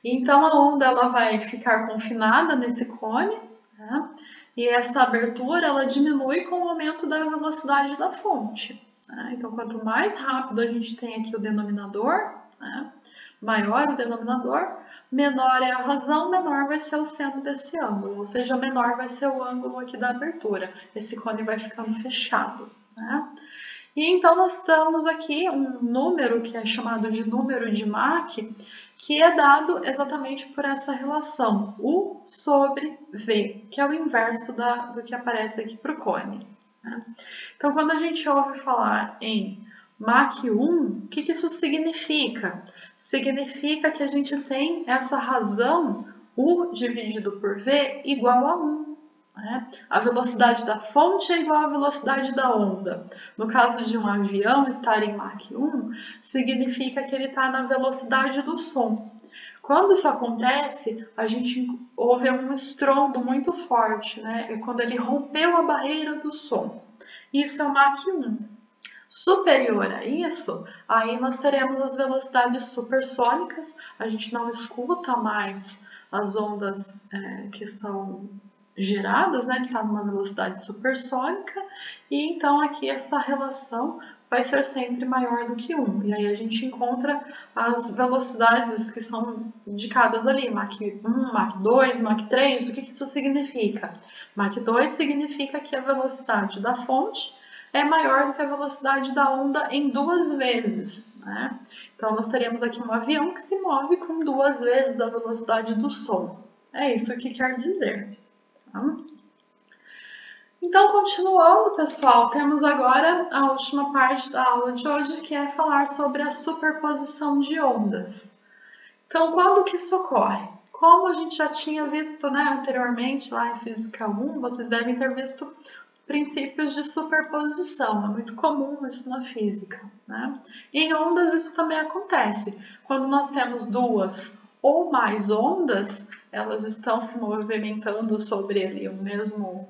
Então a onda ela vai ficar confinada nesse cone, né? E essa abertura ela diminui com o aumento da velocidade da fonte. Né? Então quanto mais rápido a gente tem aqui o denominador, né? Maior o denominador, menor é a razão, menor vai ser o seno desse ângulo, ou seja, menor vai ser o ângulo aqui da abertura. Esse cone vai ficando fechado, né? E então nós temos aqui um número que é chamado de número de Mach, que é dado exatamente por essa relação, U sobre V, que é o inverso do que aparece aqui para o cone. Né? Então, quando a gente ouve falar em Mach 1, o que isso significa? Significa que a gente tem essa razão U dividido por V igual a 1. Né? A velocidade da fonte é igual à velocidade da onda. No caso de um avião estar em Mach 1, significa que ele está na velocidade do som. Quando isso acontece, a gente ouve um estrondo muito forte, né? É quando ele rompeu a barreira do som. Isso é o Mach 1. Superior a isso, aí nós teremos as velocidades supersônicas, a gente não escuta mais as ondas que são geradas, né? Ele está numa velocidade supersônica, e então aqui essa relação vai ser sempre maior do que 1. E aí a gente encontra as velocidades que são indicadas ali, Mach 1, Mach 2, Mach 3. O que isso significa? Mach 2 significa que a velocidade da fonte é maior do que a velocidade da onda em 2 vezes, né? Então, nós teríamos aqui um avião que se move com 2 vezes a velocidade do som. É isso que quer dizer. Tá? Então, continuando, pessoal, temos agora a última parte da aula de hoje, que é falar sobre a superposição de ondas. Então, quando que isso ocorre? Como a gente já tinha visto, né, anteriormente, lá em Física 1, vocês devem ter visto princípios de superposição. É muito comum isso na física, né? Em ondas isso também acontece. Quando nós temos duas ou mais ondas, elas estão se movimentando sobre ali o mesmo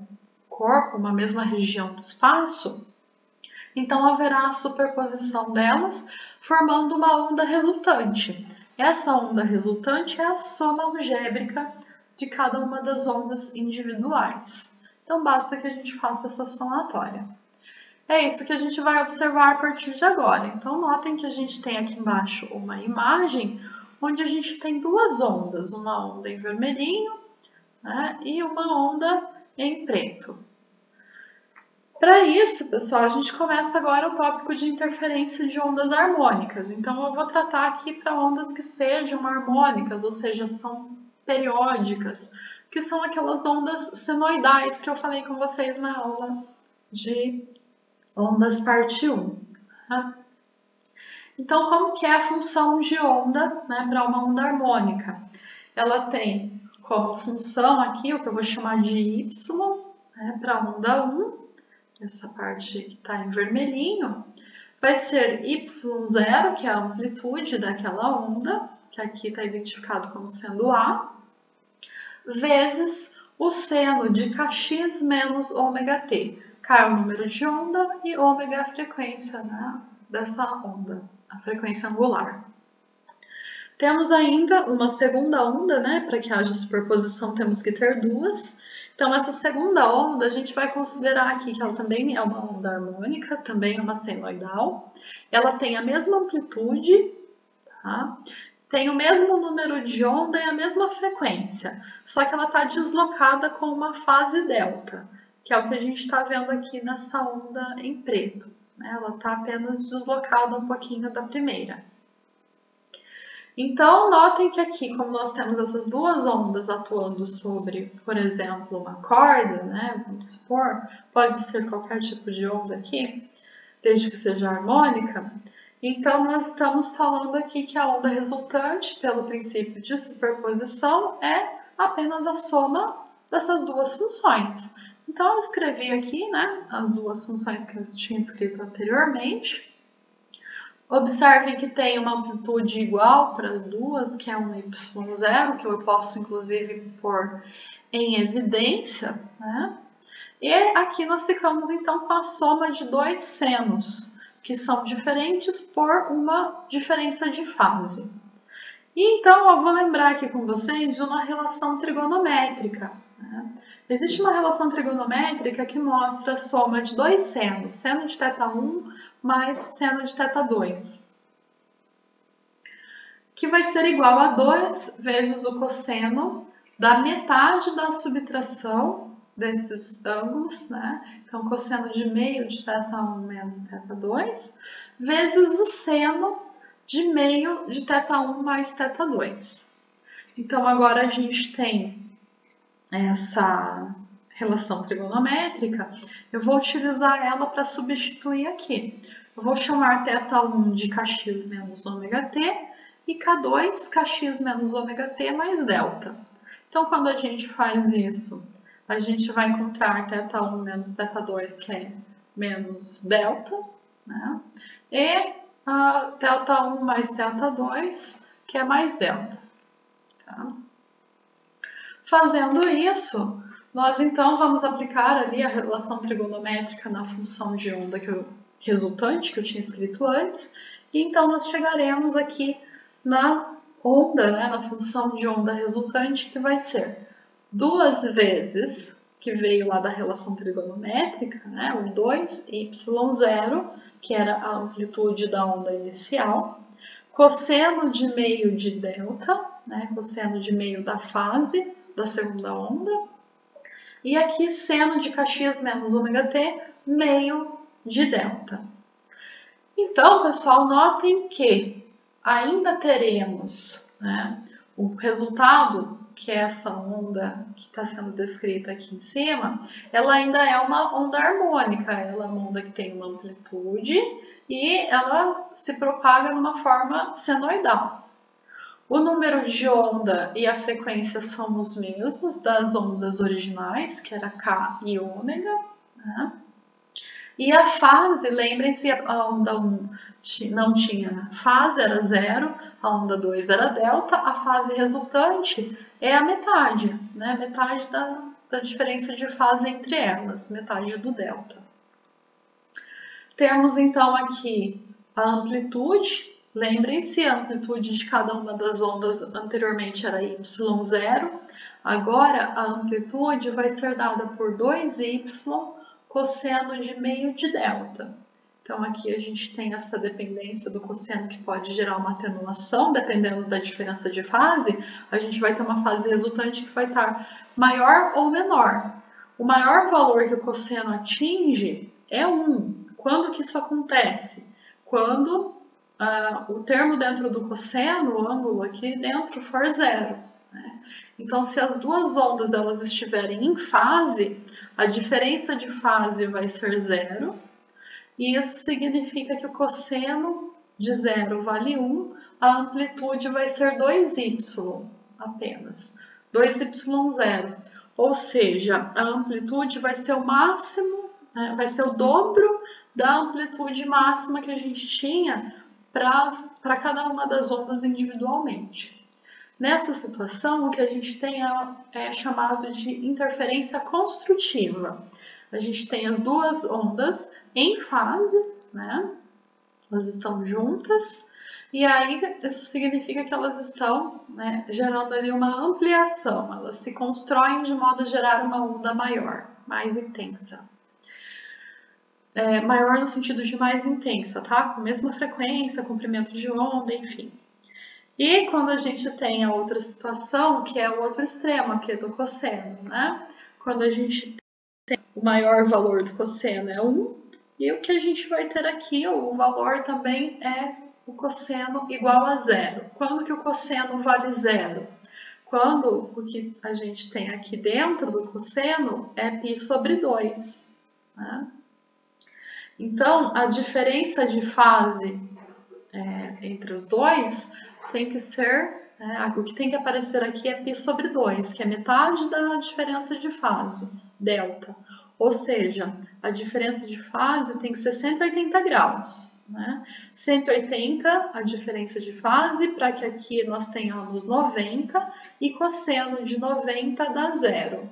corpo, uma mesma região do espaço, então haverá a superposição delas, formando uma onda resultante. Essa onda resultante é a soma algébrica de cada uma das ondas individuais. Então basta que a gente faça essa somatória. É isso que a gente vai observar a partir de agora. Então notem que a gente tem aqui embaixo uma imagem onde a gente tem duas ondas, uma onda em vermelhinho, né, e uma onda em preto. Para isso, pessoal, a gente começa agora o tópico de interferência de ondas harmônicas. Então, eu vou tratar aqui para ondas que sejam harmônicas, ou seja, são periódicas, que são aquelas ondas senoidais que eu falei com vocês na aula de ondas parte 1. Tá? Então, como que é a função de onda, né, para uma onda harmônica? Ela tem como função aqui o que eu vou chamar de y, né, para onda 1, essa parte que está em vermelhinho, vai ser y0, que é a amplitude daquela onda, que aqui está identificado como sendo A, vezes o seno de kx menos ômega t. K é o número de onda e ômega é a frequência, né, dessa onda, a frequência angular. Temos ainda uma segunda onda, né? Para que haja superposição temos que ter duas. Então, essa segunda onda a gente vai considerar aqui que ela também é uma onda harmônica, também é uma senoidal. Ela tem a mesma amplitude, tá? Tem o mesmo número de onda e a mesma frequência, só que ela está deslocada com uma fase delta, que é o que a gente está vendo aqui nessa onda em preto, né? Ela está apenas deslocada um pouquinho da primeira. Então, notem que aqui, como nós temos essas duas ondas atuando sobre, por exemplo, uma corda, né? Vamos supor, pode ser qualquer tipo de onda aqui, desde que seja harmônica. Então, nós estamos falando aqui que a onda resultante, pelo princípio de superposição, é apenas a soma dessas duas funções. Então, eu escrevi aqui, né, as duas funções que eu tinha escrito anteriormente. Observem que tem uma amplitude igual para as duas, que é um y0, que eu posso inclusive pôr em evidência, né? E aqui nós ficamos então com a soma de dois senos, que são diferentes por uma diferença de fase. E então eu vou lembrar aqui com vocês de uma relação trigonométrica, né? Existe uma relação trigonométrica que mostra a soma de dois senos, seno de θ1 mais seno de θ2, que vai ser igual a 2 vezes o cosseno da metade da subtração desses ângulos, né? Então, cosseno de meio de θ1 menos θ2, vezes o seno de meio de θ1 mais θ2. Então, agora a gente tem essa relação trigonométrica, eu vou utilizar ela para substituir aqui. Eu vou chamar θ1 de kx menos ômega t e K2 kx menos ômega t mais delta. Então, quando a gente faz isso, a gente vai encontrar θ1 menos θ2, que é menos delta, né? E θ1 mais θ2, que é mais delta. Tá? Fazendo isso, nós então vamos aplicar ali a relação trigonométrica na função de onda resultante que eu tinha escrito antes, e então nós chegaremos aqui na onda, né, na função de onda resultante, que vai ser 2 vezes, que veio lá da relação trigonométrica, né, o 2y0 que era a amplitude da onda inicial, cosseno de meio de delta, né, cosseno de meio da fase da segunda onda, e aqui seno de Caxias menos ômega t, meio de delta. Então, pessoal, notem que ainda teremos, né, o resultado, que é essa onda que está sendo descrita aqui em cima, ela ainda é uma onda harmônica, ela é uma onda que tem uma amplitude e ela se propaga numa forma senoidal. O número de onda e a frequência são os mesmos das ondas originais, que era K e ômega, né? E a fase, lembrem-se, a onda 1 não tinha fase, era zero, a onda 2 era delta, a fase resultante é a metade, né? Metade da diferença de fase entre elas, metade do delta. Temos então aqui a amplitude, lembrem-se, a amplitude de cada uma das ondas anteriormente era y0, agora a amplitude vai ser dada por 2y cosseno de meio de delta. Então aqui a gente tem essa dependência do cosseno que pode gerar uma atenuação, dependendo da diferença de fase, a gente vai ter uma fase resultante que vai estar maior ou menor. O maior valor que o cosseno atinge é 1. Quando que isso acontece? Quando o termo dentro do cosseno, o ângulo aqui dentro, for zero. Né? Então, se as duas ondas elas estiverem em fase, a diferença de fase vai ser zero, e isso significa que o cosseno de zero vale 1, a amplitude vai ser 2y apenas, 2y0, ou seja, a amplitude vai ser o máximo, né, vai ser o dobro da amplitude máxima que a gente tinha para cada uma das ondas individualmente. Nessa situação, o que a gente tem é chamado de interferência construtiva. A gente tem as duas ondas em fase, né? Elas estão juntas, e aí isso significa que elas estão, né, gerando ali uma ampliação, elas se constroem de modo a gerar uma onda maior, mais intensa. Maior no sentido de mais intensa, tá? Com a mesma frequência, comprimento de onda, enfim. E quando a gente tem a outra situação, que é o outro extremo aqui do cosseno, né? Quando a gente tem o maior valor do cosseno é 1, e o que a gente vai ter aqui, o valor também é o cosseno igual a zero. Quando que o cosseno vale zero? Quando o que a gente tem aqui dentro do cosseno é π sobre 2. Né? Então, a diferença de fase entre os dois tem que ser, o que tem que aparecer aqui é π sobre 2, que é metade da diferença de fase, delta. Ou seja, a diferença de fase tem que ser 180 graus. Né? 180 a diferença de fase, para que aqui nós tenhamos 90, e cosseno de 90 dá zero.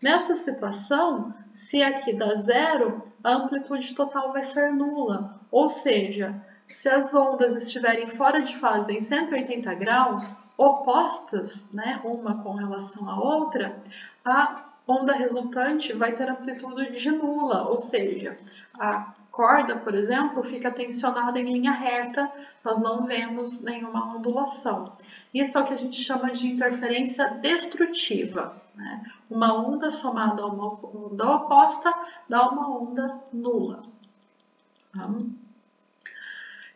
Nessa situação, se aqui dá zero, a amplitude total vai ser nula, ou seja, se as ondas estiverem fora de fase em 180 graus, opostas, né, uma com relação à outra, a onda resultante vai ter amplitude nula, ou seja, a corda, por exemplo, fica tensionada em linha reta, nós não vemos nenhuma ondulação. Isso é o que a gente chama de interferência destrutiva. Né? Uma onda somada a uma onda oposta dá uma onda nula.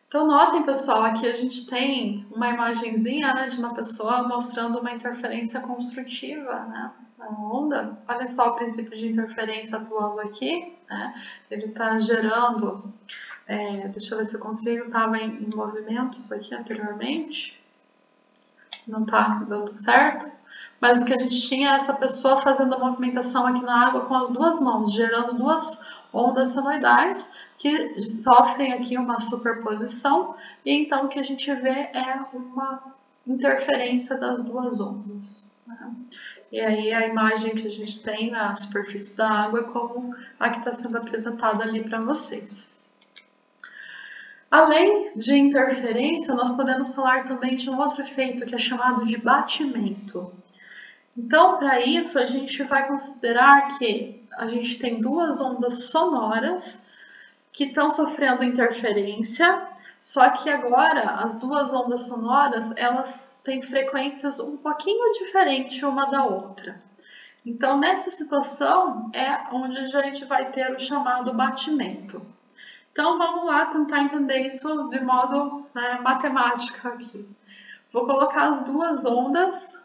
Então, notem, pessoal, aqui a gente tem uma imagenzinha, né, de uma pessoa mostrando uma interferência construtiva, né, na onda. Olha só o princípio de interferência atuando aqui, né, ele está gerando, deixa eu ver se eu consigo, estava em movimento isso aqui anteriormente, não está dando certo, mas o que a gente tinha é essa pessoa fazendo a movimentação aqui na água com as duas mãos, gerando duas ondas senoidais que sofrem aqui uma superposição, e então o que a gente vê é uma interferência das duas ondas. Né? E aí a imagem que a gente tem na superfície da água é como a que está sendo apresentada ali para vocês. Além de interferência, nós podemos falar também de um outro efeito que é chamado de batimento. Então, para isso, a gente vai considerar que a gente tem duas ondas sonoras que estão sofrendo interferência, só que agora as duas ondas sonoras elas têm frequências um pouquinho diferentes uma da outra. Então, nessa situação é onde a gente vai ter o chamado batimento. Então, vamos lá tentar entender isso de modo matemático aqui. Vou colocar as duas ondas,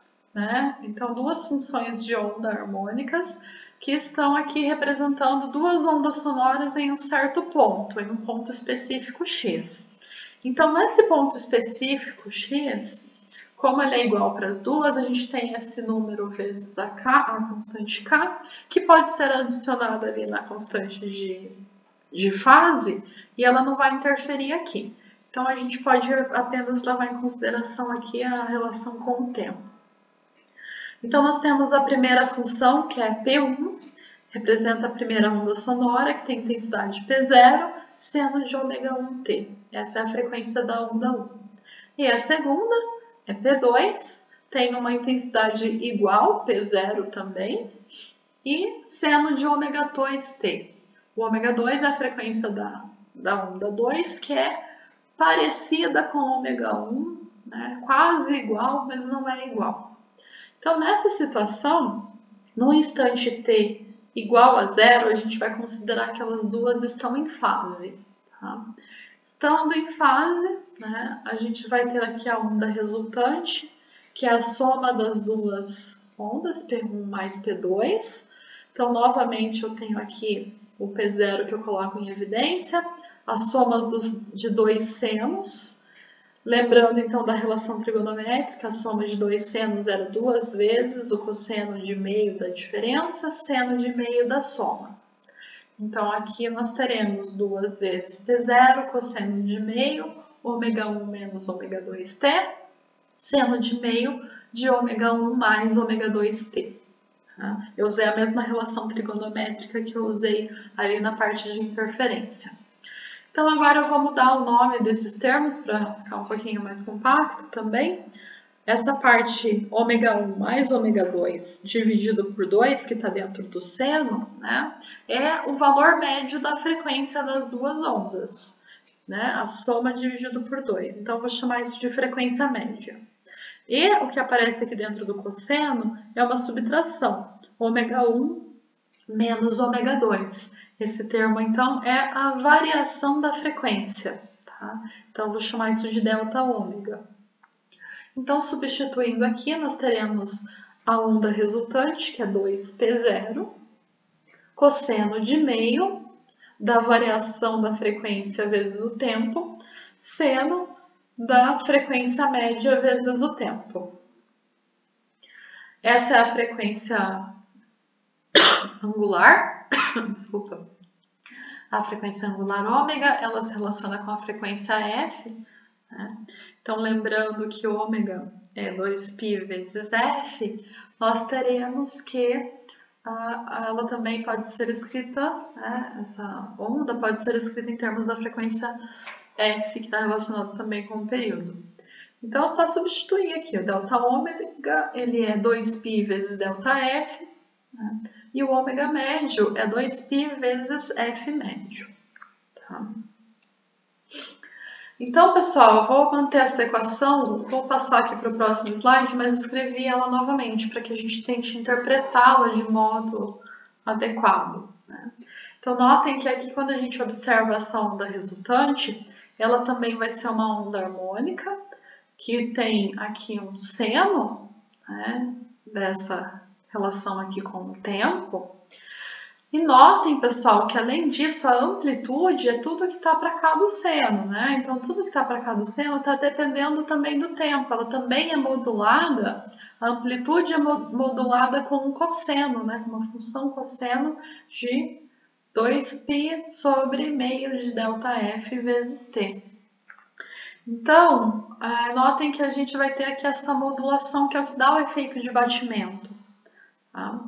então duas funções de onda harmônicas, que estão aqui representando duas ondas sonoras em um certo ponto, em um ponto específico x. Então, nesse ponto específico x, como ele é igual para as duas, a gente tem esse número vezes a constante k, que pode ser adicionada ali na constante de fase, e ela não vai interferir aqui. Então, a gente pode apenas levar em consideração aqui a relação com o tempo. Então, nós temos a primeira função, que é P1, representa a primeira onda sonora, que tem intensidade P0, seno de ω1t. Essa é a frequência da onda 1. E a segunda é P2, tem uma intensidade igual, P0 também, e seno de ω2t. O ω2 é a frequência da onda 2, que é parecida com ω1, quase igual, mas não é igual. Então, nessa situação, no instante t igual a zero, a gente vai considerar que elas duas estão em fase. Tá? Estando em fase, a gente vai ter aqui a onda resultante, que é a soma das duas ondas, P1 mais P2. Então, novamente, eu tenho aqui o P0 que eu coloco em evidência, a soma de dois senos. Lembrando, então, da relação trigonométrica, a soma de dois senos era duas vezes o cosseno de meio da diferença, seno de meio da soma. Então, aqui nós teremos duas vezes P0, cosseno de meio, ω1 menos ω2t, seno de meio de ω1 mais ω2t. Eu usei a mesma relação trigonométrica que eu usei ali na parte de interferência. Então, agora eu vou mudar o nome desses termos para ficar um pouquinho mais compacto também. Essa parte ω1 mais ω2 dividido por 2, que está dentro do seno, é o valor médio da frequência das duas ondas. A soma dividido por 2. Então, eu vou chamar isso de frequência média. E o que aparece aqui dentro do cosseno é uma subtração. ω1 menos ω2. Esse termo, então, é a variação da frequência. Tá? Então, eu vou chamar isso de ΔΩ. Então, substituindo aqui, nós teremos a onda resultante, que é 2P0, cosseno de meio da variação da frequência vezes o tempo, seno da frequência média vezes o tempo. Essa é a frequência angular, desculpa, a frequência angular ômega, ela se relaciona com a frequência F, Então, lembrando que ômega é 2π vezes F, nós teremos que ela também pode ser escrita, essa onda pode ser escrita em termos da frequência F, que está relacionada também com o período. Então, é só substituir aqui, o ΔΩ, ele é 2π vezes ΔF, e o ômega médio é 2π vezes F médio. Tá? Então, pessoal, eu vou manter essa equação, vou passar aqui para o próximo slide, mas escrevi ela novamente para que a gente tente interpretá-la de modo adequado. Então, notem que aqui, quando a gente observa essa onda resultante, ela também vai ser uma onda harmônica, que tem aqui um seno, dessa relação aqui com o tempo. E notem, pessoal, que além disso, a amplitude é tudo que está para cá do seno, Então, tudo que está para cá do seno está dependendo também do tempo. Ela também é modulada, a amplitude é modulada com um cosseno, com uma função cosseno de 2π sobre meio de ΔF vezes t. Então, notem que a gente vai ter aqui essa modulação, que é o que dá o efeito de batimento. Tá?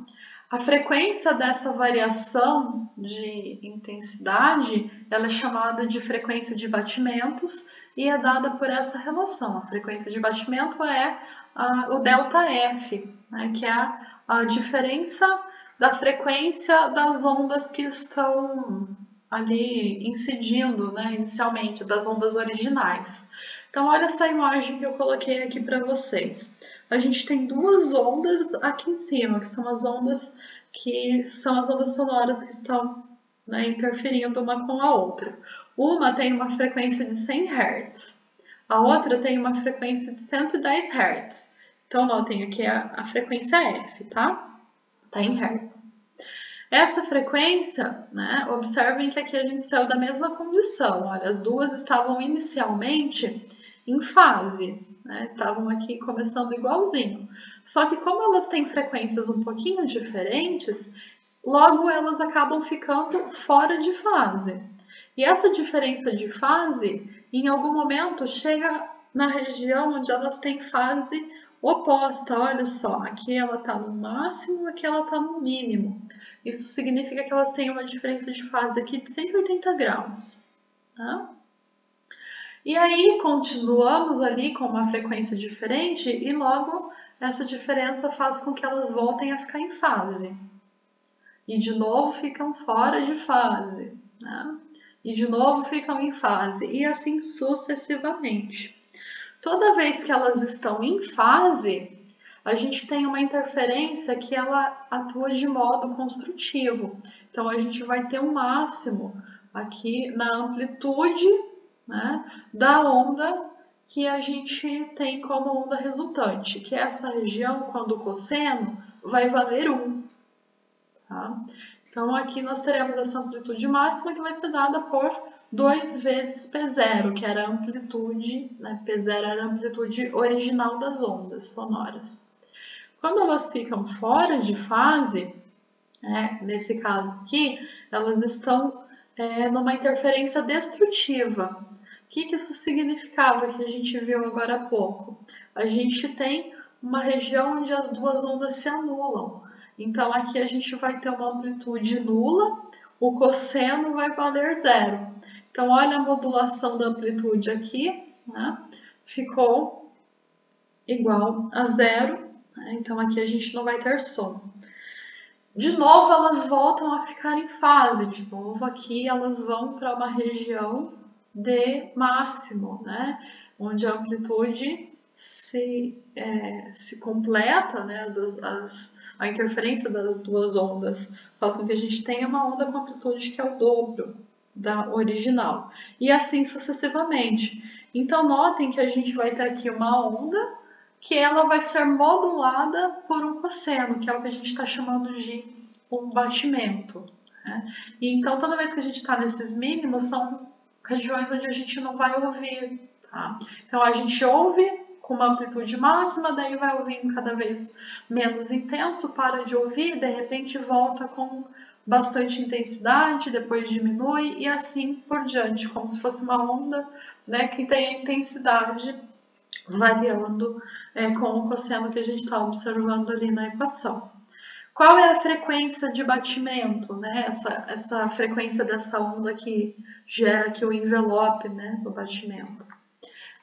A frequência dessa variação de intensidade, ela é chamada de frequência de batimentos e é dada por essa relação. A frequência de batimento é o ΔF, que é a diferença da frequência das ondas que estão ali incidindo, né, inicialmente, das ondas originais. Então, olha essa imagem que eu coloquei aqui para vocês. A gente tem duas ondas aqui em cima, que são as ondas sonoras que estão, né, interferindo uma com a outra. Uma tem uma frequência de 100 Hz, a outra tem uma frequência de 110 Hz. Então, notem aqui a frequência F, tá? Tá em Hz. Essa frequência, né, observem que aqui a gente saiu da mesma condição. Olha, as duas estavam inicialmente em fase, né, estavam aqui começando igualzinho. Só que como elas têm frequências um pouquinho diferentes, logo elas acabam ficando fora de fase. E essa diferença de fase, em algum momento, chega na região onde elas têm fase oposta. Olha só, aqui ela está no máximo, aqui ela está no mínimo. Isso significa que elas têm uma diferença de fase aqui de 180 graus. Tá? E aí continuamos ali com uma frequência diferente e logo essa diferença faz com que elas voltem a ficar em fase. E de novo ficam fora de fase. Né? E de novo ficam em fase. E assim sucessivamente. Toda vez que elas estão em fase, a gente tem uma interferência que ela atua de modo construtivo. Então, a gente vai ter um máximo aqui na amplitude, né, da onda que a gente tem como onda resultante, que é essa região, quando o cosseno vai valer 1. Tá? Então, aqui nós teremos essa amplitude máxima que vai ser dada por 2 vezes P0, que era a amplitude, né? P0 era a amplitude original das ondas sonoras. Quando elas ficam fora de fase, né, nesse caso aqui, elas estão numa interferência destrutiva. O que isso significava que a gente viu agora há pouco? A gente tem uma região onde as duas ondas se anulam. Então, aqui a gente vai ter uma amplitude nula, o cosseno vai valer 0. Então, olha a modulação da amplitude aqui, né? Ficou igual a 0. Né? Então, aqui a gente não vai ter som. De novo, elas voltam a ficar em fase. De novo, aqui elas vão para uma região de máximo, né? Onde a amplitude se completa, né? A interferência das duas ondas faz com que a gente tenha uma onda com amplitude que é o dobro da original. E assim sucessivamente. Então, notem que a gente vai ter aqui uma onda que ela vai ser modulada por um cosseno, que é o que a gente está chamando de um batimento. Né? E então, toda vez que a gente está nesses mínimos, são regiões onde a gente não vai ouvir. Tá? Então, a gente ouve com uma amplitude máxima, daí vai ouvindo cada vez menos intenso, para de ouvir, de repente volta com bastante intensidade, depois diminui e assim por diante, como se fosse uma onda, né, que tem a intensidade variando com o cosseno que a gente está observando ali na equação. Qual é a frequência de batimento, né? Essa frequência dessa onda que gera aqui o envelope, né, do batimento?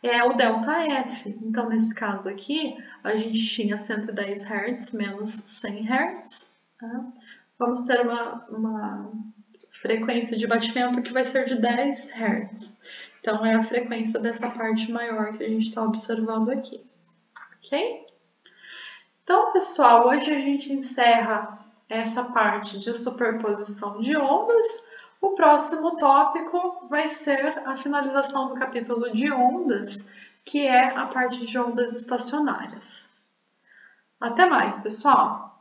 É o ΔF. Então, nesse caso aqui, a gente tinha 110 Hz menos 100 Hz. Tá? Vamos ter uma frequência de batimento que vai ser de 10 Hz. Então, é a frequência dessa parte maior que a gente está observando aqui. Ok? Então, pessoal, hoje a gente encerra essa parte de superposição de ondas. O próximo tópico vai ser a finalização do capítulo de ondas, que é a parte de ondas estacionárias. Até mais, pessoal!